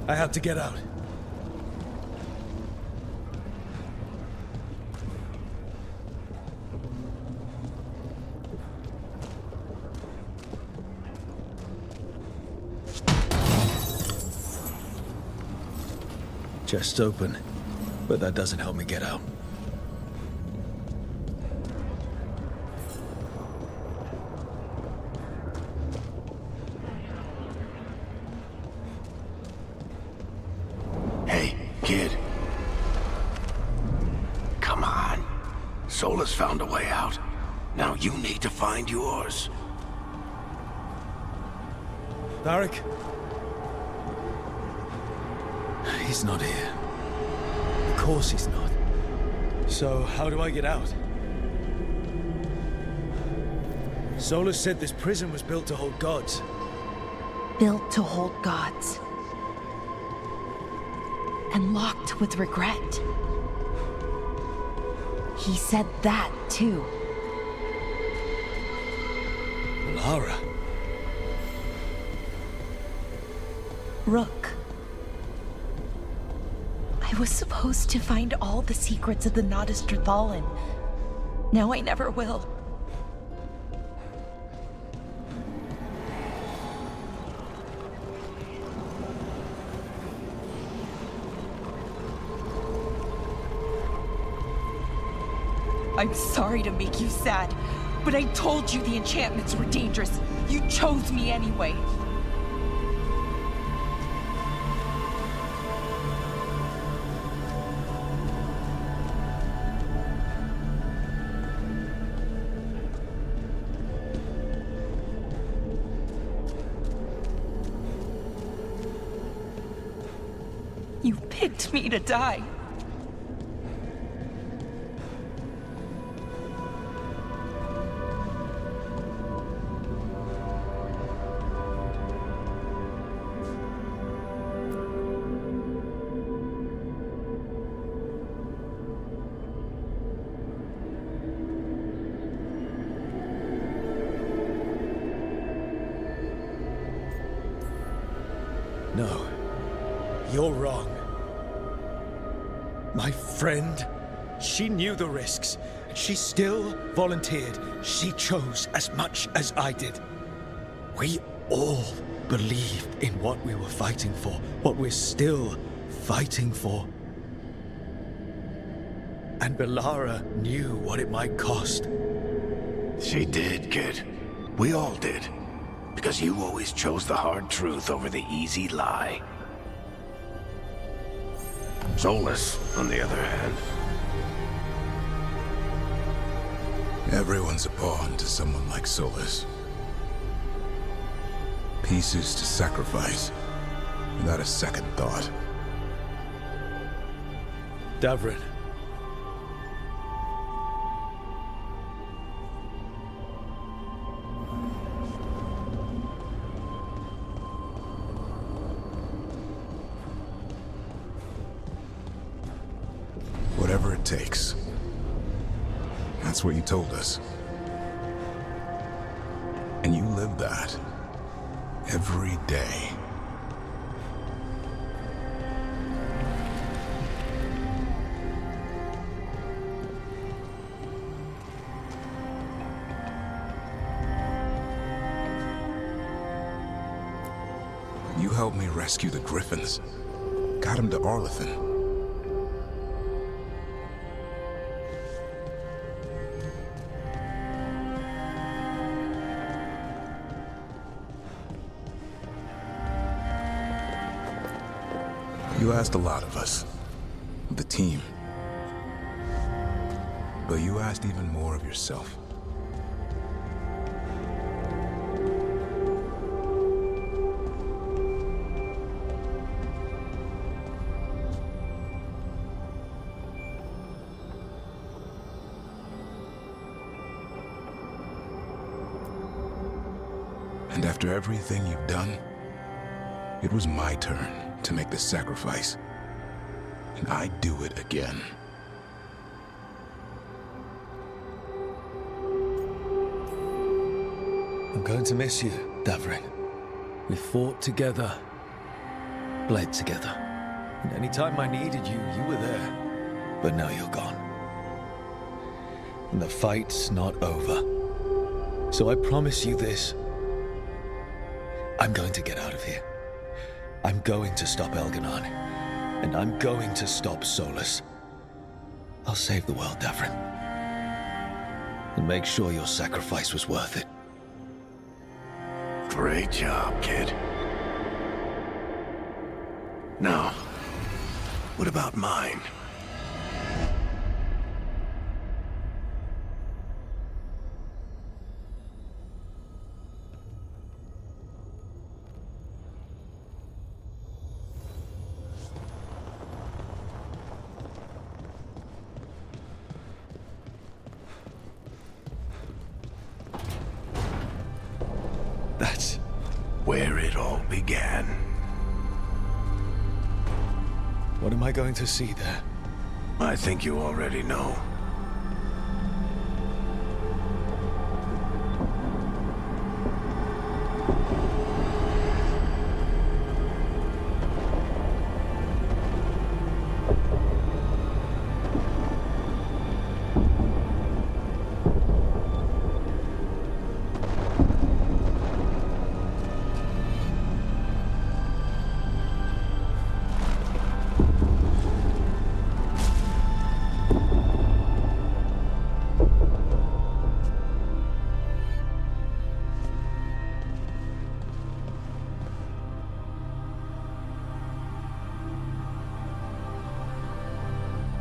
I have to get out. Chest's open, but that doesn't help me get out. Hey, kid. Come on. Solus found a way out. Now you need to find yours. Varric? He's not here. Of course he's not. So, how do I get out? Solus said this prison was built to hold gods. Built to hold gods. And locked with regret. He said that, too. Lara. Rook. I I was supposed to find all the secrets of the Nodistrathalan. Now I never will. I'm sorry to make you sad, but I told you the enchantments were dangerous. You chose me anyway. You picked me to die. No, you're wrong. My friend, she knew the risks. She still volunteered. She chose as much as I did. We all believed in what we were fighting for, what we're still fighting for. And Belara knew what it might cost. She did, kid. We all did. Because you always chose the hard truth over the easy lie. Solus, on the other hand. Everyone's a pawn to someone like Solus. Pieces to sacrifice, without a second thought. Davrin. Whatever it takes. That's what you told us. And you live that. Every day. You helped me rescue the Griffins. Got him to Arlethan. You asked a lot of us, the team. But you asked even more of yourself. And after everything you've done, it was my turn to make the sacrifice. And I'd do it again. I'm going to miss you, Davrin. We fought together, bled together. And any time I needed you, you were there. But now you're gone. And the fight's not over. So I promise you this. I'm going to get out of here. I'm going to stop Elganon. And I'm going to stop Solus. I'll save the world, Davrin. And make sure your sacrifice was worth it. Great job, kid. Now, what about mine? That's where it all began. What am I going to see there? I think you already know.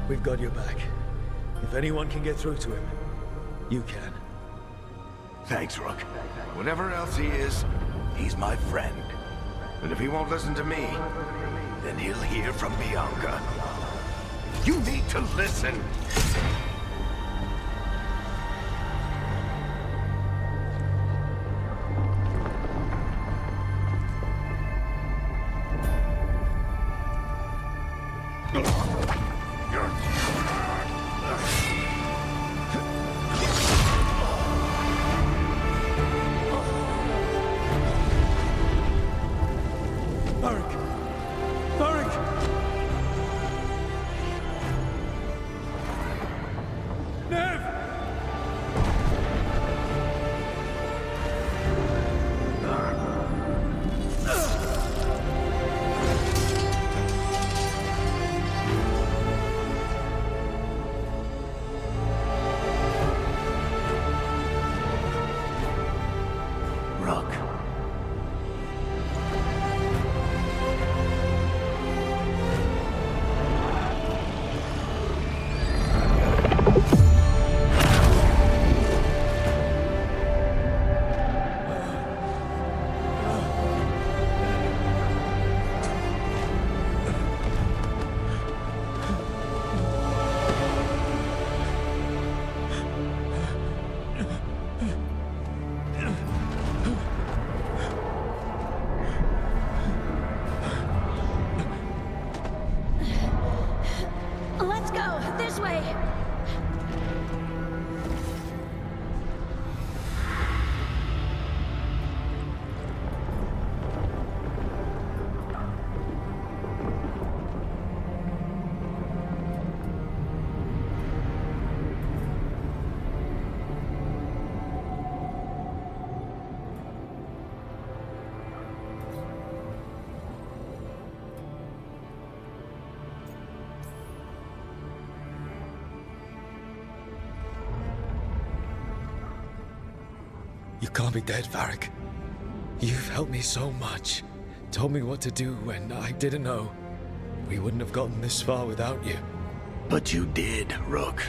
We've got your back. If anyone can get through to him, you can. Thanks, Rook. Whatever else he is, he's my friend. And if he won't listen to me, then he'll hear from Bianca. You need to listen! You can't be dead, Varric. You've helped me so much. Told me what to do when I didn't know. We wouldn't have gotten this far without you. But you did, Rook.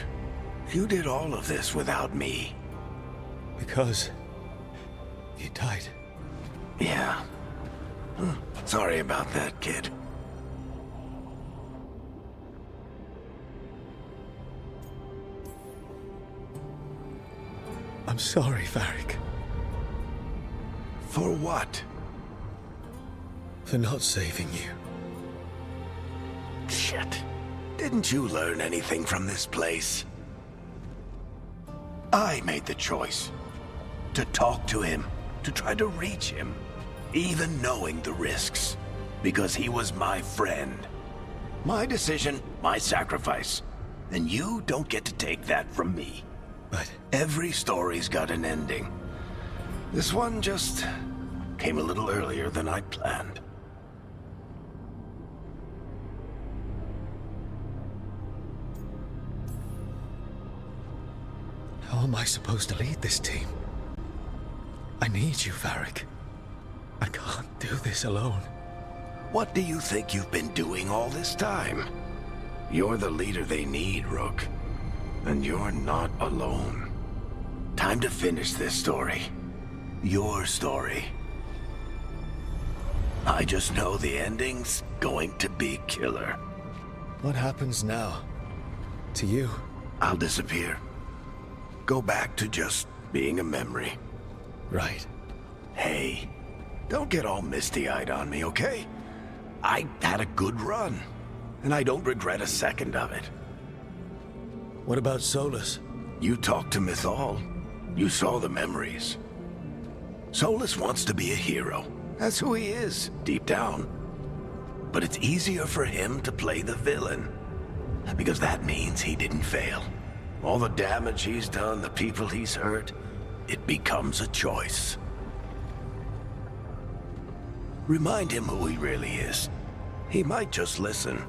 You did all of this without me. Because you died. Yeah. Sorry about that, kid. I'm sorry, Varric. For what? For not saving you. Shit. Didn't you learn anything from this place? I made the choice. To talk to him. To try to reach him. Even knowing the risks. Because he was my friend. My decision, my sacrifice. And you don't get to take that from me. But every story's got an ending. This one just came a little earlier than I'd planned. How am I supposed to lead this team? I need you, Varric. I can't do this alone. What do you think you've been doing all this time? You're the leader they need, Rook. And you're not alone. Time to finish this story. Your story. I just know the ending's going to be killer. What happens now? To you? I'll disappear. Go back to just being a memory. Right. Hey, don't get all misty-eyed on me, okay? I had a good run, and I don't regret a second of it. What about Solus? You talked to Mythal. You saw the memories. Solus wants to be a hero. That's who he is, deep down. But it's easier for him to play the villain. Because that means he didn't fail. All the damage he's done, the people he's hurt, it becomes a choice. Remind him who he really is. He might just listen.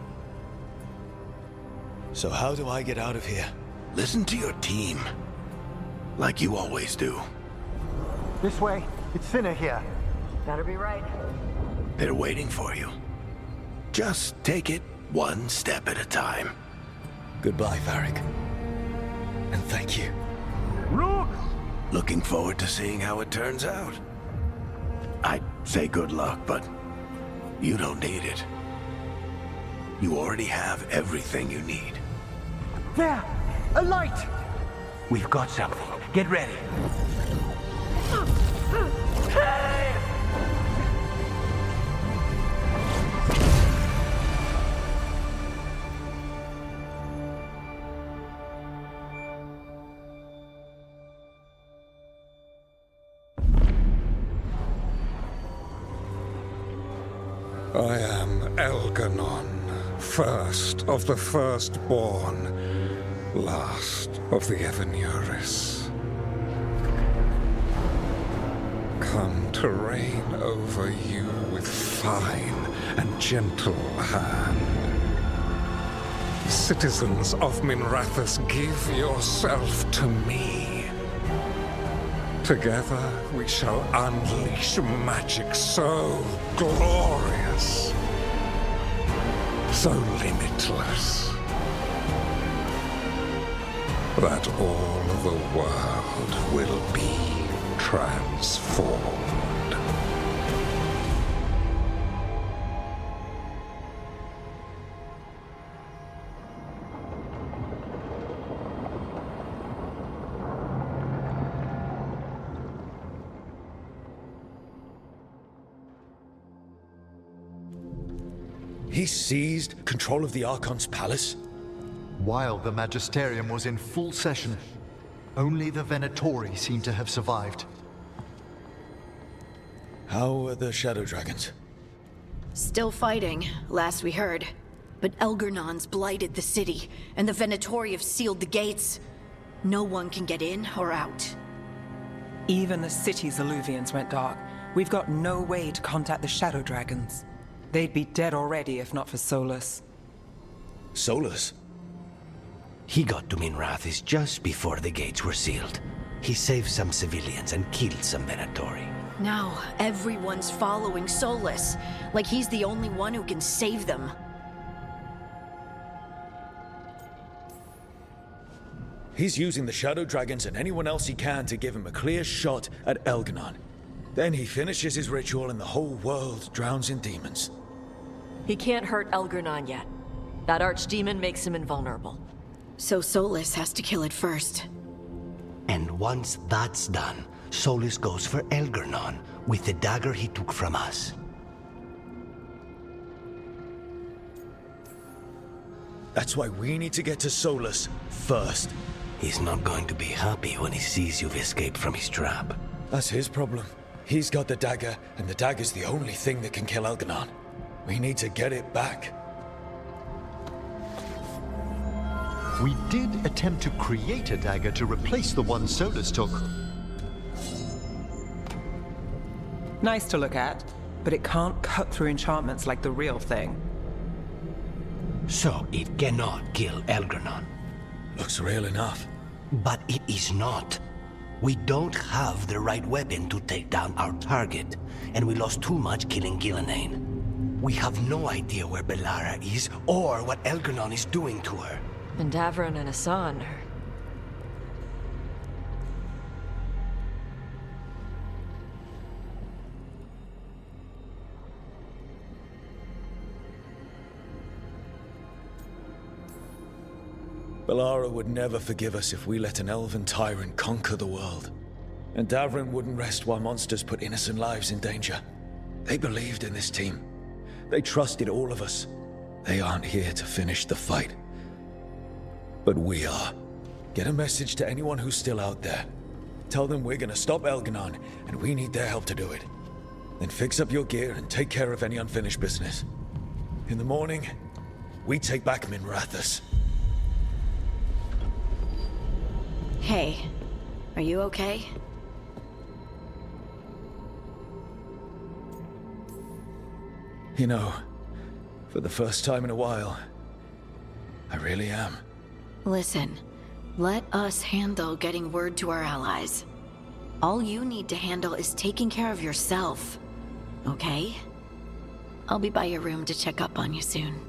So how do I get out of here? Listen to your team. Like you always do. This way. It's thinner here. Better be right. They're waiting for you. Just take it one step at a time. Goodbye, Varric. And thank you. Rook! Looking forward to seeing how it turns out. I'd say good luck, but you don't need it. You already have everything you need. There! A light! We've got something. Get ready. I am Elganon, first of the firstborn, last of the Evanuris. Come to reign over you with fine and gentle hand. Citizens of Minrathous, give yourself to me. Together we shall unleash magic so glorious, so limitless, that all the world will be transformed. He seized control of the Archon's palace? While the Magisterium was in full session, only the Venatori seemed to have survived. How are the Shadow Dragons? Still fighting, last we heard. But Elgernon's blighted the city, and the Venatori have sealed the gates. No one can get in or out. Even the city's Illuvians went dark. We've got no way to contact the Shadow Dragons. They'd be dead already if not for Solus. Solus? He got to Minrathous just before the gates were sealed. He saved some civilians and killed some Venatori. Now, everyone's following Solus, like he's the only one who can save them. He's using the Shadow Dragons and anyone else he can to give him a clear shot at Elganon. Then he finishes his ritual and the whole world drowns in demons. He can't hurt Elgernon yet. That archdemon makes him invulnerable. So Solus has to kill it first. And once that's done, Solus goes for Elgernon with the dagger he took from us. That's why we need to get to Solus first. He's not going to be happy when he sees you've escaped from his trap. That's his problem. He's got the dagger, and the dagger's the only thing that can kill Elganon. We need to get it back. We did attempt to create a dagger to replace the one Solus took. Nice to look at, but it can't cut through enchantments like the real thing. So it cannot kill Elgernon. Looks real enough. But it is not. We don't have the right weapon to take down our target, and we lost too much killing Gillenane. We have no idea where Bellara is, or what Elgernon is doing to her. And Davron and Hassan are... Bellara would never forgive us if we let an elven tyrant conquer the world. And Davron wouldn't rest while monsters put innocent lives in danger. They believed in this team. They trusted all of us. They aren't here to finish the fight. But we are. Get a message to anyone who's still out there. Tell them we're gonna stop Elganon, and we need their help to do it. Then fix up your gear and take care of any unfinished business. In the morning, we take back Minrathous. Hey, are you okay? You know, for the first time in a while, I really am. Listen, let us handle getting word to our allies. All you need to handle is taking care of yourself, okay? I'll be by your room to check up on you soon.